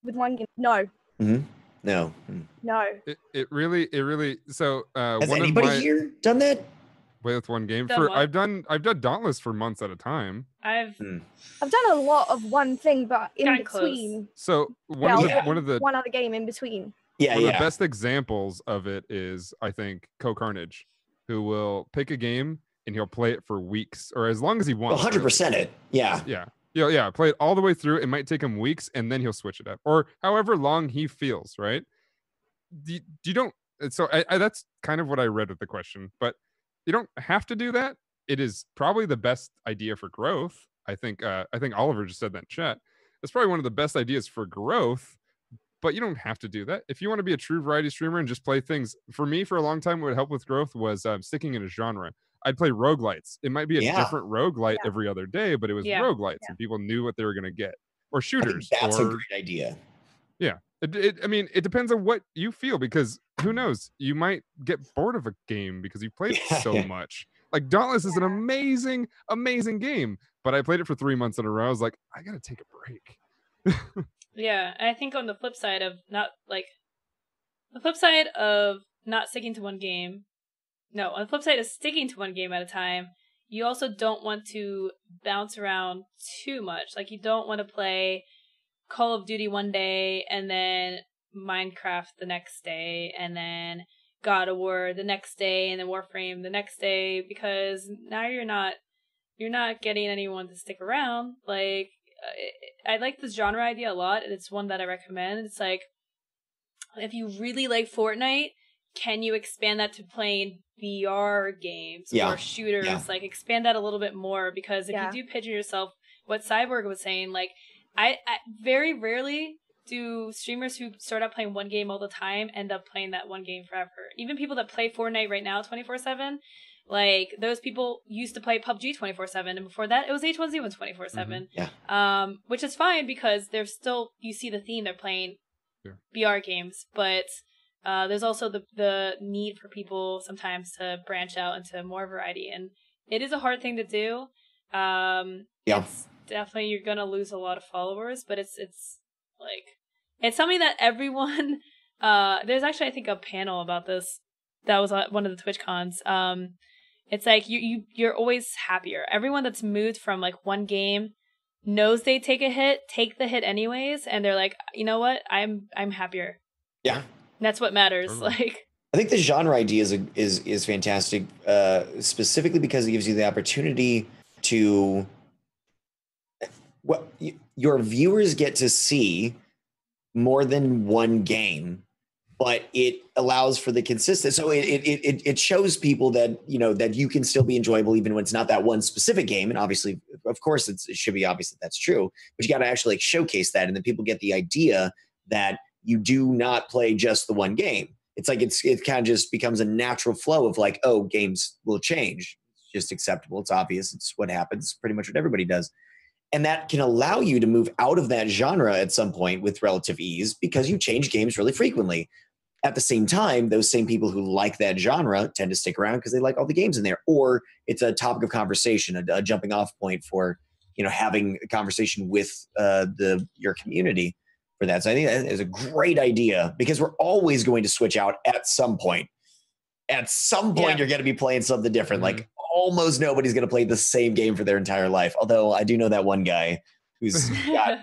with one game? No. Mm-hmm. No. No. It really. So has anybody here done that? With one game? I've done Dauntless for months at a time. I've done a lot of one thing, but in between. Close. So one other game in between. One of the best examples of it is, I think, Carnage, who will pick a game and he'll play it for weeks or as long as he wants. 100% it. Yeah. Yeah. Play it all the way through. It might take him weeks and then he'll switch it up, or however long he feels. Right? You don't. So that's kind of what I read with the question, but you don't have to do that. It is probably the best idea for growth. I think Oliver just said that in chat. It's probably one of the best ideas for growth, but you don't have to do that. If you want to be a true variety streamer and just play things, for me, for a long time, what would help with growth was sticking in a genre. I'd play roguelites. It might be a different roguelite Yeah. every other day, but it was roguelites, and people knew what they were going to get. Or shooters. That's a great idea. Yeah. I mean, it depends on what you feel, because who knows? You might get bored of a game because you played it so much. Like Dauntless is an amazing, amazing game, but I played it for 3 months in a row. I was like, I got to take a break. Yeah, and I think on the flip side of not sticking to one game. No, on the flip side of sticking to one game at a time, you also don't want to bounce around too much. Like, you don't want to play Call of Duty one day and then Minecraft the next day and then God of War the next day and then Warframe the next day, because now you're not getting anyone to stick around. Like, I like this genre idea a lot, and it's one that I recommend. It's like, if you really like Fortnite, can you expand that to playing VR games or shooters? Yeah. Like, expand that a little bit more, because if you do picture yourself, what Cyborg was saying, like, I very rarely do streamers who start out playing one game all the time end up playing that one game forever. Even people that play Fortnite right now 24/7, like, those people used to play PUBG 24/7, and before that it was H1Z1 24/7. Which is fine, because they're still, you see the theme, they're playing VR games, but there's also the need for people sometimes to branch out into more variety, and it is a hard thing to do. It's definitely, you're gonna lose a lot of followers, but it's like, it's something that everyone there's actually, I think, a panel about this that was at one of the Twitch cons. It's like you're always happier. Everyone that's moved from like one game knows they take the hit anyways, and they're like, you know what, I'm happier. Yeah, that's what matters. Like, I think the genre idea is fantastic, specifically because it gives you the opportunity to, your viewers get to see more than one game, but it allows for the consistency. So it shows people that, that you can still be enjoyable even when it's not that one specific game. And obviously, of course, it should be obvious that that's true, but you got to actually like showcase that, and then people get the idea that you do not play just the one game. It's like it kind of just becomes a natural flow of like, oh, games will change. It's just acceptable. It's obvious. It's what happens. Pretty much what everybody does. And that can allow you to move out of that genre at some point with relative ease, because you change games really frequently. At the same time, those same people who like that genre tend to stick around because they like all the games in there, or it's a topic of conversation, a jumping off point for, having a conversation with your community for that. So I think that is a great idea, because we're always going to switch out at some point. At some point, you're going to be playing something different. Like, almost nobody's going to play the same game for their entire life. Although I do know that one guy who's got,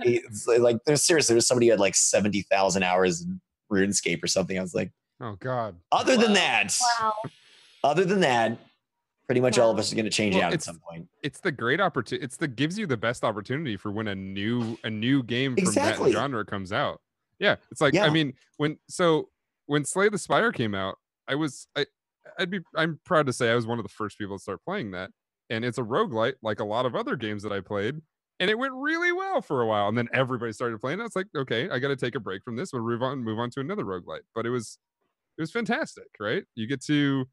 like, there's somebody who had like 70,000 hours in RuneScape or something. I was like, oh God. Other than that, pretty much all of us are going to change out at some point. It's the great opportunity. Gives you the best opportunity for when a new game from that genre comes out. Yeah. It's like, I mean, when Slay the Spire came out, I'm proud to say I was one of the first people to start playing that. And it's a roguelite, like a lot of other games that I played. And it went really well for a while. And then everybody started playing it. It's like, okay, I got to take a break from this. We'll move on to another roguelite. But it was fantastic, right? You get to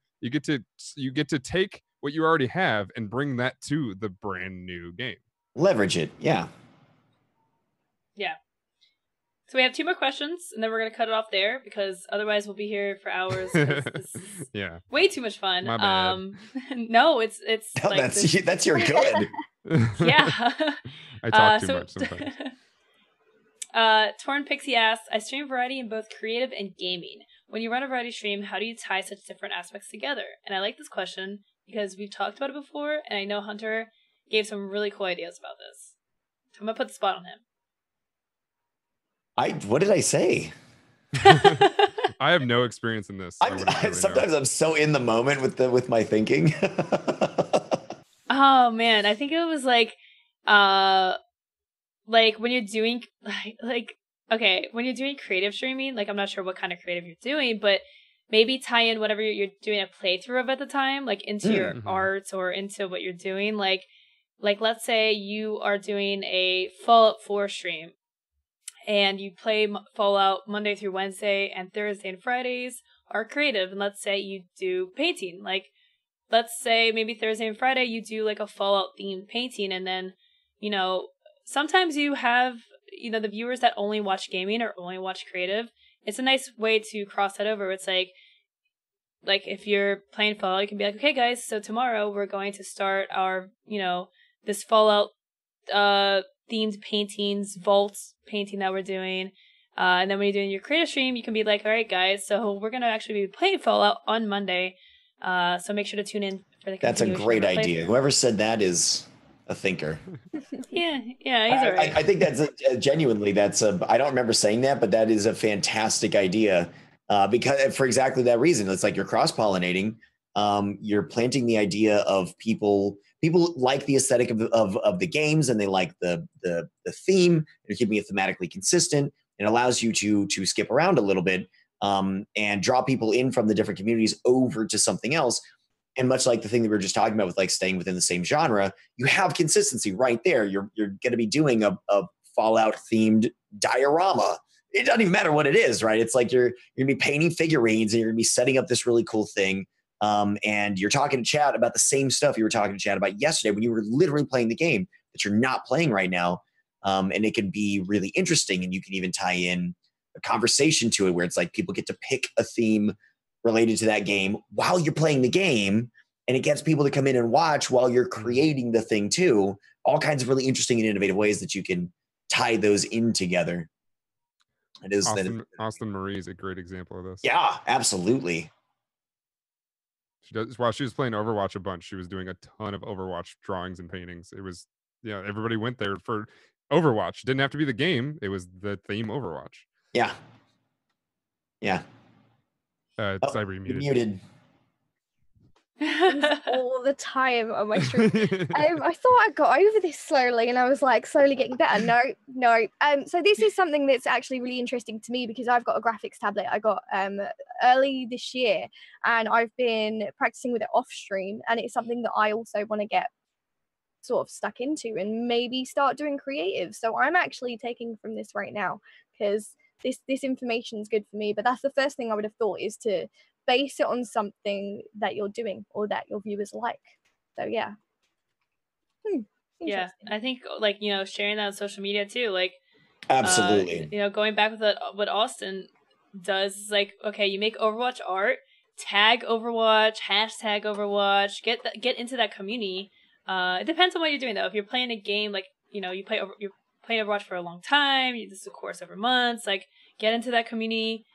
take what you already have and bring that to the brand new game. Leverage it. Yeah. Yeah. So we have 2 more questions, and then we're going to cut it off there, because otherwise we'll be here for hours. This is way too much fun. My bad. No, it's no, like that's your good. Yeah. I talk too much sometimes. Torn Pixie asks, I stream variety in both creative and gaming. When you run a variety stream, how do you tie such different aspects together? And I like this question because we've talked about it before, and I know Hunter gave some really cool ideas about this. So I'm going to put the spot on him. What did I say? I have no experience in this. Sometimes I'm so in the moment with my thinking. Oh man, I think it was like when you're doing when you're doing creative streaming, like, I'm not sure what kind of creative you're doing, but maybe tie in whatever you're doing a playthrough of at the time, like into your art or into what you're doing. Like let's say you are doing a Fallout 4 stream, and you play Fallout Monday through Wednesday, and Thursday and Fridays are creative. And let's say you do painting. Like let's say maybe Thursday and Friday you do like a Fallout themed painting, and then, you know, sometimes you have, you know, the viewers that only watch gaming or only watch creative. It's a nice way to cross that over. It's like if you're playing Fallout, you can be like, okay guys, so tomorrow we're going to start our, you know, this Fallout themed paintings, vaults painting that we're doing. And then when you're doing your creative stream, you can be like, all right guys, so we're going to actually be playing Fallout on Monday. So make sure to tune in for the That's a great idea. Whoever said that is a thinker. yeah, he's all right. I think that's genuinely, I don't remember saying that, but that is a fantastic idea. Because for exactly that reason, it's like you're cross-pollinating. You're planting the idea of people like the aesthetic of the games, and they like the theme. You're keeping it thematically consistent. It allows you to skip around a little bit and draw people in from the different communities over to something else. And much like the thing that we were just talking about with like staying within the same genre, you have consistency right there. You're going to be doing a Fallout themed diorama. It doesn't even matter what it is, right? It's like you're going to be painting figurines and you're going to be setting up this really cool thing. And you're talking to chat about the same stuff you were talking to chat about yesterday when you were literally playing the game that you're not playing right now. And it can be really interesting, and you can even tie in a conversation to it where it's like people get to pick a theme related to that game while you're playing the game, and it gets people to come in and watch while you're creating the thing too. All kinds of really interesting and innovative ways that you can tie those in together. It is Austin Marie is a great example of this. Yeah, absolutely. While she was playing Overwatch a bunch, she was doing a ton of Overwatch drawings and paintings. It was, everybody went there for Overwatch. It didn't have to be the game. It was the theme Overwatch. Yeah. Cyber, you muted. All the time on my stream. I thought I got over this slowly, and I was like slowly getting better. No. So this is something that's actually really interesting to me because I've got a graphics tablet I got early this year, and I've been practicing with it off stream, and it's something that I also want to get sort of stuck into and maybe start doing creative. So I'm actually taking from this right now because this information is good for me, but that's the first thing I would have thought, is to base it on something that you're doing or that your viewers like. So yeah. Yeah, I think sharing that on social media too, absolutely. Going back with what Austin does is okay, you make Overwatch art, tag Overwatch, hashtag Overwatch, get into that community. It depends on what you're doing though. If you're playing a game you're playing Overwatch for a long time, this is a course over months, get into that community,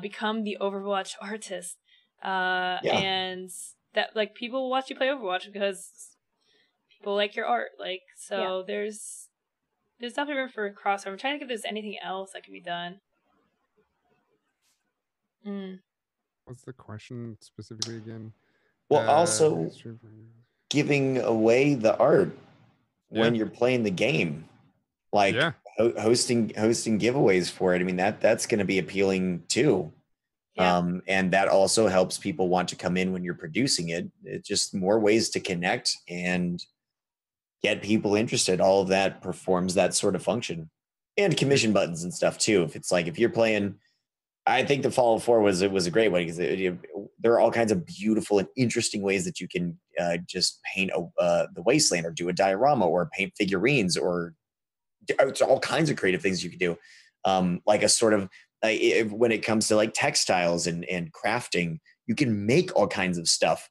become the Overwatch artist. And that people will watch you play Overwatch because people like your art. There's definitely room for crossover. I'm trying to think if there's anything else that can be done. What's the question specifically again? Well, also giving away the art when you're playing the game, hosting giveaways for it. I mean, that's going to be appealing too. And that also helps people want to come in when you're producing it. It's just more ways to connect and get people interested. All of that performs that sort of function, and commission buttons and stuff too. If it's if you're playing, I think the Fallout 4 was a great one because there are all kinds of beautiful and interesting ways that you can just paint the wasteland, or do a diorama, or paint figurines, or it's all kinds of creative things you can do. A sort of when it comes to textiles and crafting, you can make all kinds of stuff.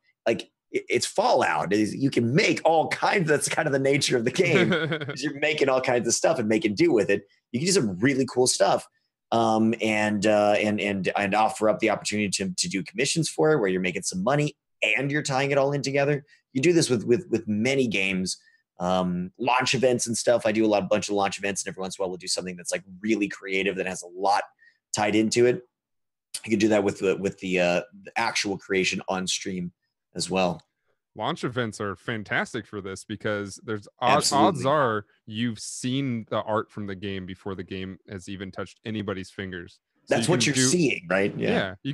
It's Fallout. You can make all kinds. That's kind of the nature of the game. You're making all kinds of stuff and making do with it. You can do some really cool stuff, and offer up the opportunity to do commissions for it, where you're making some money and you're tying it all in together. You do this with many games, launch events and stuff. I do a bunch of launch events, and every once in a while we'll do something that's really creative that has a lot tied into it. You can do that with the actual creation on stream as well. Launch events are fantastic for this because there's odds are you've seen the art from the game before the game has even touched anybody's fingers. So that's what you're seeing, right? Yeah. You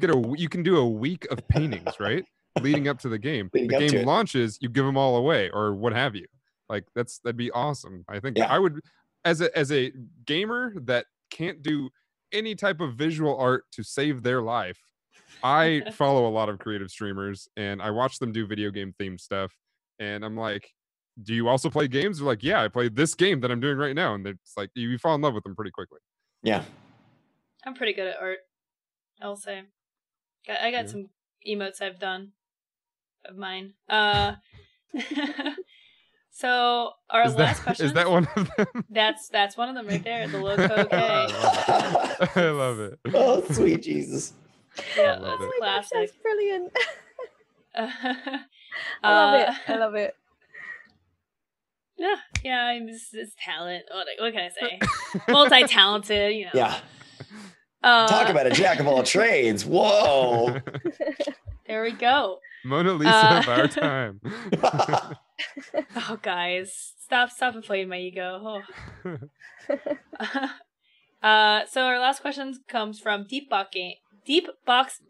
can do a week of paintings, right? Leading up to the game. The game launches, you give them all away or what have you. That'd be awesome. I think I would, as a gamer that can't do any type of visual art to save their life, I follow a lot of creative streamers, and I watch them do video game themed stuff, and I'm like, do you also play games? They're like, yeah, I play this game that I'm doing right now, and it's like you fall in love with them pretty quickly. Yeah, I'm pretty good at art, I'll say. I got some emotes I've done of mine. So our last question is that one of them? That's one of them right there. The Loco K. I love it. Oh, sweet Jesus. Yeah, Oh that's my classic. gosh, that's brilliant. I love it. Yeah. It's talent. What can I say? Multi-talented, you know. Yeah. Talk about a jack of all trades. Whoa. There we go. Mona Lisa of our time. Oh, guys, stop inflating my ego. Oh. So our last question comes from Deepbox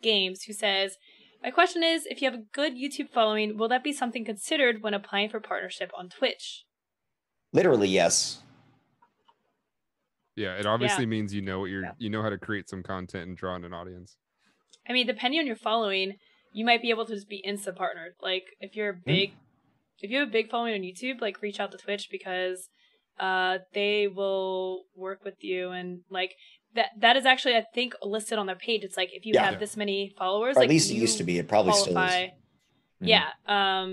Games, who says, "My question is, if you have a good YouTube following, will that be something considered when applying for partnership on Twitch?" Literally, yes. Yeah, it obviously means you know how to create some content and draw in an audience. I mean, depending on your following, you might be able to just be insta partnered. Like if you have a big following on YouTube, like reach out to Twitch because they will work with you, and like that is actually, I think, listed on their page. It's like if you have this many followers, or like at least it used to be. It probably still is. Mm-hmm. Yeah. I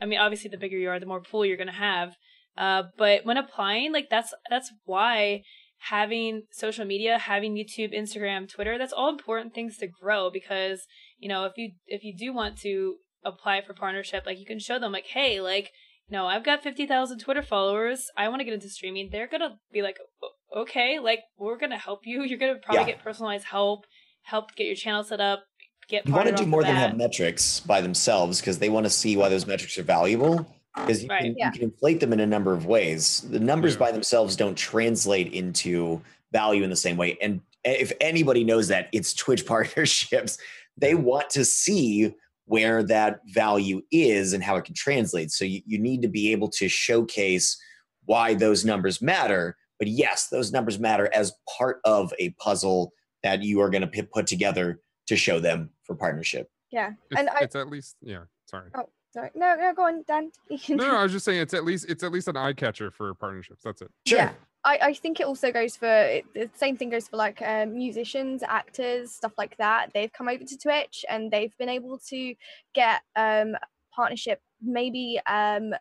mean, obviously, the bigger you are, the more pull you're gonna have. But when applying, like that's why having social media, having YouTube, Instagram, Twitter, that's all important things to grow, because, you know, if you do want to apply for partnership, like you can show them like, hey, like, you know, I've got 50,000 Twitter followers. I want to get into streaming. They're going to be like, okay, like we're going to help you. You're going to probably get personalized help get your channel set up, get you want to do more than have metrics by themselves, because they want to see why those metrics are valuable. Because you can inflate them in a number of ways. The numbers by themselves don't translate into value in the same way. And if anybody knows that, it's Twitch partnerships. They want to see where that value is and how it can translate. So you need to be able to showcase why those numbers matter. But yes, those numbers matter as part of a puzzle that you are going to put together to show them for partnership. Yeah. It's at least, sorry. Oh. Sorry. No, go on, Dan. No, I was just saying it's at least an eye catcher for partnerships. That's it. Sure. Yeah. I think it also goes for the same thing goes for like musicians, actors, stuff like that. They've come over to Twitch and they've been able to get partnership maybe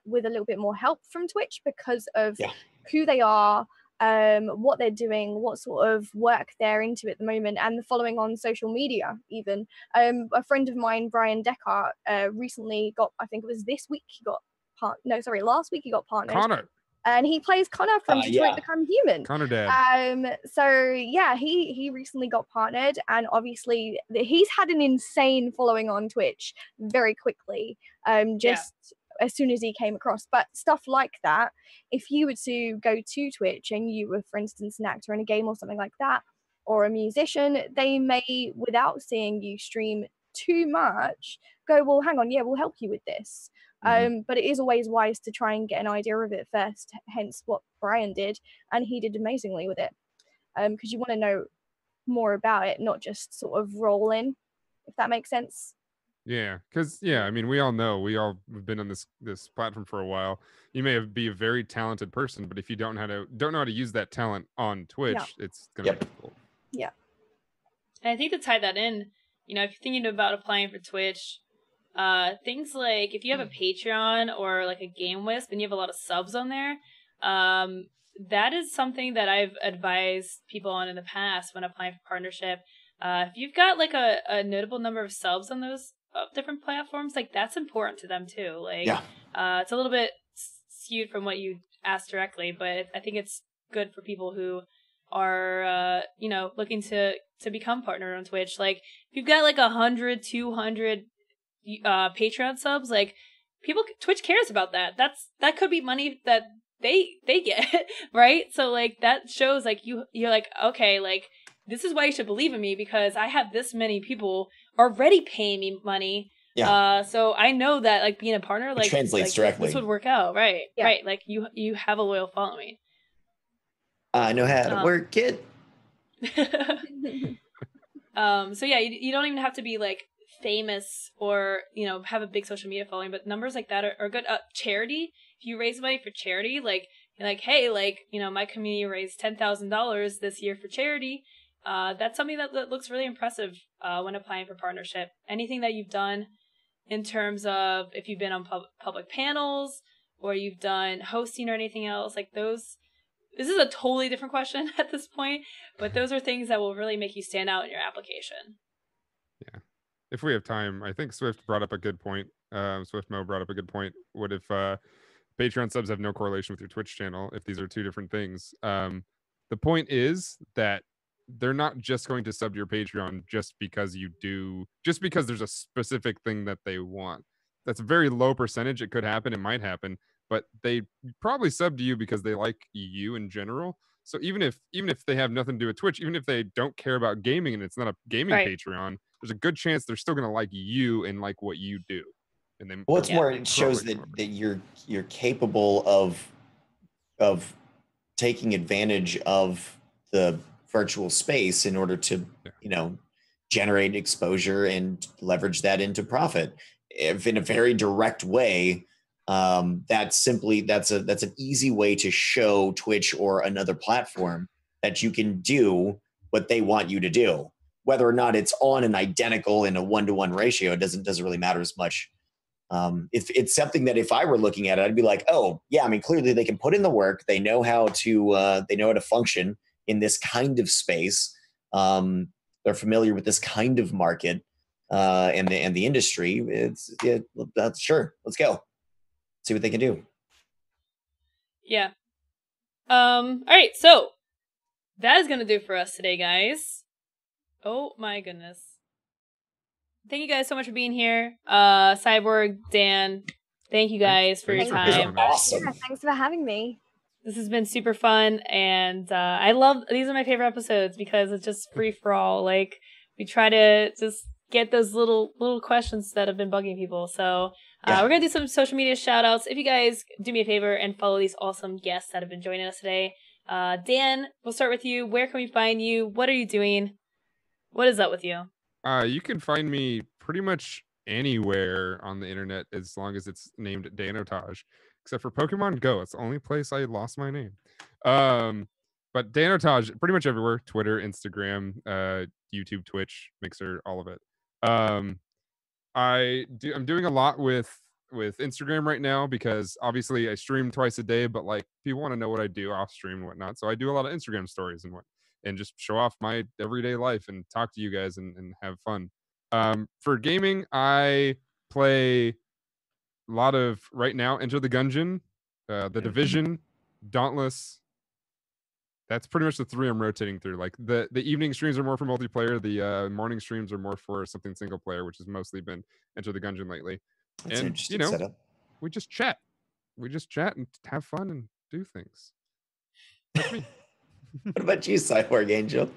with a little bit more help from Twitch because of who they are, what they're doing, what sort of work they're into at the moment, and the following on social media even. A friend of mine, Brian Deckart, recently got, I think it was this week, last week he got partnered. Connor. And he plays Connor from Detroit Become Human. Connor Dad. So yeah, he recently got partnered, and obviously he's had an insane following on Twitch very quickly. As soon as he came across. But stuff like that, if you were to go to Twitch and you were, for instance, an actor in a game or something like that, or a musician, they may, without seeing you stream too much, go, well, hang on, we'll help you with this. But it is always wise to try and get an idea of it first, hence what Brian did, and he did amazingly with it. Because you want to know more about it, not just sort of roll in, if that makes sense. Yeah, because I mean, we all know, we all have been on this platform for a while. You may be a very talented person, but if you don't know how to use that talent on Twitch, it's gonna be difficult. Yeah. And I think to tie that in, you know, if you're thinking about applying for Twitch, things like if you have a Patreon or like a Game Wisp and you have a lot of subs on there, that is something that I've advised people on in the past when applying for partnership. If you've got like a notable number of subs on those different platforms, like that's important to them too. Like, it's a little bit skewed from what you asked directly, but I think it's good for people who are, looking to become partner on Twitch. Like if you've got like 100, 200 Patreon subs, like Twitch cares about that. That could be money that they get, right? So like that shows like you're like, okay, like this is why you should believe in me, because I have this many people already paying me money. Yeah. So I know that like being a partner, like, it translates directly. This would work out, right? Yeah. Right. Like you have a loyal following. I know how to work it. So yeah, you don't even have to be like famous or, you know, have a big social media following, but numbers like that are good. Charity, if you raise money for charity, like, you're like, hey, like, you know, my community raised $10,000 this year for charity. That's something that looks really impressive when applying for partnership. Anything that you've done in terms of if you've been on public panels or you've done hosting or anything else, like those, this is a totally different question at this point, but those are things that will really make you stand out in your application. Yeah. If we have time, I think Swift brought up a good point. SwiftMo brought up a good point. What if Patreon subs have no correlation with your Twitch channel if these are two different things? The point is that they're not just going to sub to your Patreon just because there's a specific thing that they want. That's a very low percentage. It could happen. It might happen, but they probably sub to you because they like you in general. So even if they have nothing to do with Twitch, even if they don't care about gaming and it's not a gaming Patreon, there's a good chance they're still going to like you and like what you do. And then what's more, it shows that you're capable of taking advantage of the virtual space in order to you know, generate exposure and leverage that into profit. If in a very direct way, that's an easy way to show Twitch or another platform that you can do what they want you to do. Whether or not it's on an identical in a 1-to-1 ratio, it doesn't really matter as much. If it's something that if I were looking at it, I'd be like, oh yeah, I mean, clearly they can put in the work. They know how to function in this kind of space. They're familiar with this kind of market and the industry. That's sure. Let's go. See what they can do. Yeah. All right. So that is going to do for us today, guys. Oh my goodness. Thank you guys so much for being here. Cyborg, Dan, thank you guys for your time. Awesome. Yeah, thanks for having me. This has been super fun, and I love, these are my favorite episodes because it's just free for all. Like, we try to just get those little questions that have been bugging people. So we're going to do some social media shout outs. If you guys do me a favor and follow these awesome guests that have been joining us today. Dan, we'll start with you. Where can we find you? What are you doing? What is up with you? You can find me pretty much anywhere on the internet as long as it's named Danotage, except for Pokemon Go. It's the only place I lost my name. But Danotage pretty much everywhere: Twitter, Instagram, YouTube, Twitch, Mixer, all of it. I'm doing a lot with Instagram right now because obviously I stream twice a day, but like people want to know what I do off stream and whatnot. So I do a lot of Instagram stories and just show off my everyday life and talk to you guys and have fun. For gaming, I play a lot of right now Enter the Gungeon, The Division, Dauntless. That's pretty much the three I'm rotating through. Like the evening streams are more for multiplayer. The morning streams are more for something single player, which has mostly been Enter the Gungeon lately. That's an interesting setup. We just chat. We just chat and have fun and do things. That's me. What about you, CyborgAngel?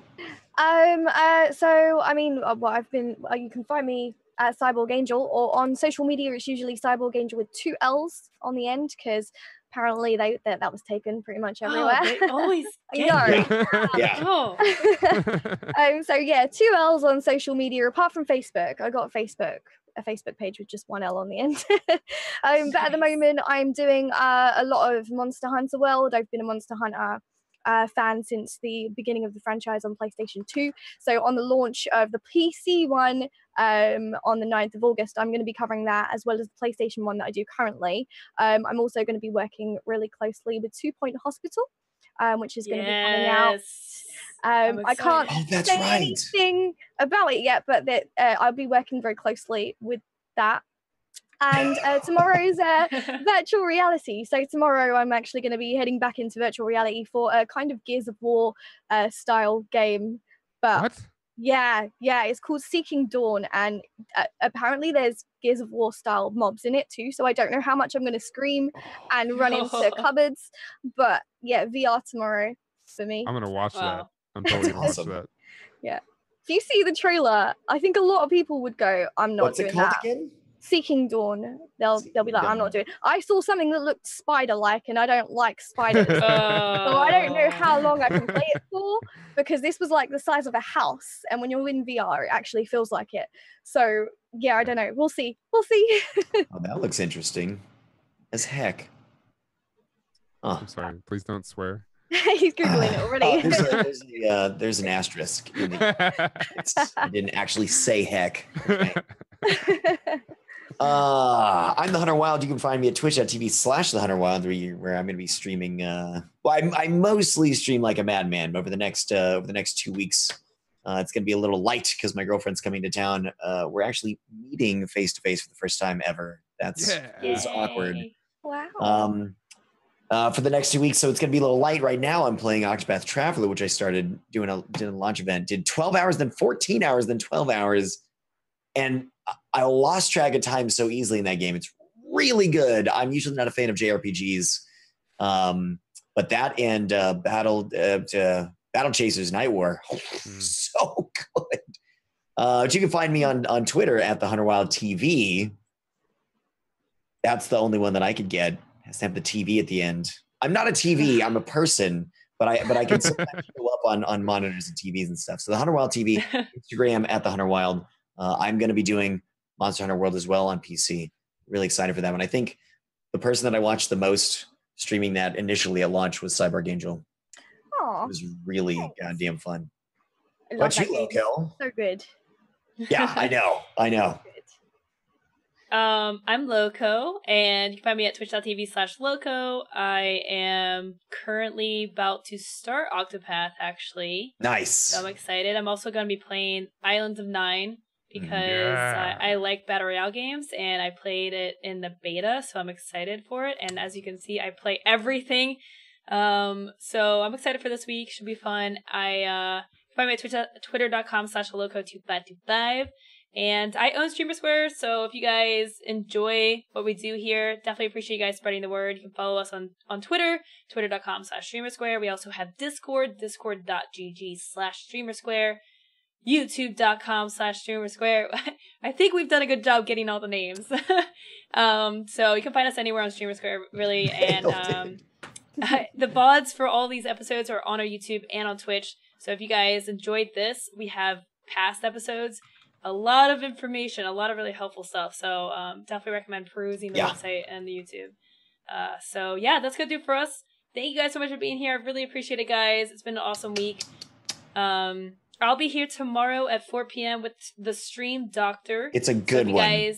So I mean, you can find me at CyborgAngel, or on social media it's usually CyborgAngel with 2 L's on the end, because apparently that was taken pretty much everywhere. Oh, they always Yeah. Oh. So yeah, 2 L's on social media, apart from Facebook. I got a Facebook page with just 1 L on the end. But at the moment I'm doing a lot of Monster Hunter World. I've been a Monster Hunter fan since the beginning of the franchise on PlayStation 2. So on the launch of the PC one on the 9th of August, I'm going to be covering that, as well as the PlayStation one that I do currently. I'm also going to be working really closely with 2 Point Hospital, which is going to be coming out. I can't say anything about it yet, but I'll be working very closely with that. And tomorrow's virtual reality. So tomorrow I'm actually going to be heading back into virtual reality for a kind of Gears of War style game. But what? Yeah, it's called Seeking Dawn, and apparently there's Gears of War style mobs in it too. So I don't know how much I'm going to scream and run into cupboards. But yeah, VR tomorrow for me. I'm going to watch that. I'm totally going to watch that. Yeah. If you see the trailer, I think a lot of people would go, I'm not What's doing it called that. again? Seeking Dawn. They'll be like, I'm not doing. I saw something that looked spider-like, and I don't like spiders, so I don't know how long I can play it for, because this was like the size of a house, and when you're in VR, it actually feels like it. So yeah, I don't know. We'll see. We'll see. Oh, that looks interesting as heck. Oh. I'm sorry. Please don't swear. He's googling it already. There's an asterisk. I didn't actually say heck. Okay. I'm the Hunter Wild. You can find me at twitch.tv/thehunterwild, where I'm going to be streaming. I mostly stream like a madman over the next 2 weeks. It's going to be a little light because my girlfriend's coming to town. We're actually meeting face to face for the first time ever. That's awkward. Wow. For the next 2 weeks, so it's going to be a little light. Right now, I'm playing Octopath Traveler, which I started did a launch event. Did 12 hours, then 14 hours, then 12 hours, and I lost track of time so easily in that game. It's really good. I'm usually not a fan of JRPGs, but that and Battle Chasers Night War, so good. But you can find me on Twitter at the Hunter Wild TV. That's the only one that I could get. It has to have the TV at the end. I'm not a TV. I'm a person, but I can sometimes show up on monitors and TVs and stuff. So the Hunter Wild TV, Instagram at the Hunter Wild. I'm going to be doing Monster Hunter World as well on PC. Really excited for that one. I think the person that I watched the most streaming that initially at launch was CyborgAngel. Aww. It was really goddamn fun. I love What that you, game. Loco? So good. Yeah, I know. I'm Loco, and you can find me at twitch.tv/Loco. I am currently about to start Octopath, actually. Nice. So I'm excited. I'm also going to be playing Islands of Nine, because I like Battle Royale games, and I played it in the beta, so I'm excited for it. And as you can see, I play everything. So I'm excited for this week. Should be fun. I find me at twitter.com/loco2525. And I own Streamer Square, so if you guys enjoy what we do here, definitely appreciate you guys spreading the word. You can follow us on Twitter, twitter.com/streamersquare. We also have Discord, discord.gg/streamersquare, youtube.com/streamersquare. I think we've done a good job getting all the names. So you can find us anywhere on Streamer Square, really. And the VODs for all these episodes are on our YouTube and on Twitch. So if you guys enjoyed this, we have past episodes, a lot of information, a lot of really helpful stuff. So definitely recommend perusing the website and the YouTube. So yeah, that's going to do it for us. Thank you guys so much for being here. I really appreciate it, guys. It's been an awesome week. I'll be here tomorrow at 4 p.m. with the Stream Doctor. It's a good one.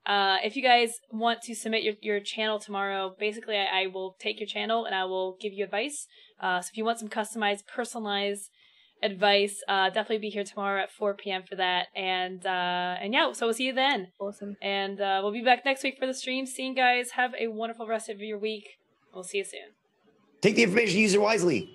If you guys want to submit your channel tomorrow, basically I will take your channel and I will give you advice. So if you want some customized, personalized advice, definitely be here tomorrow at 4 p.m. for that. And yeah, so we'll see you then. Awesome. And we'll be back next week for the stream. See you guys. Have a wonderful rest of your week. We'll see you soon. Take the information, use it wisely.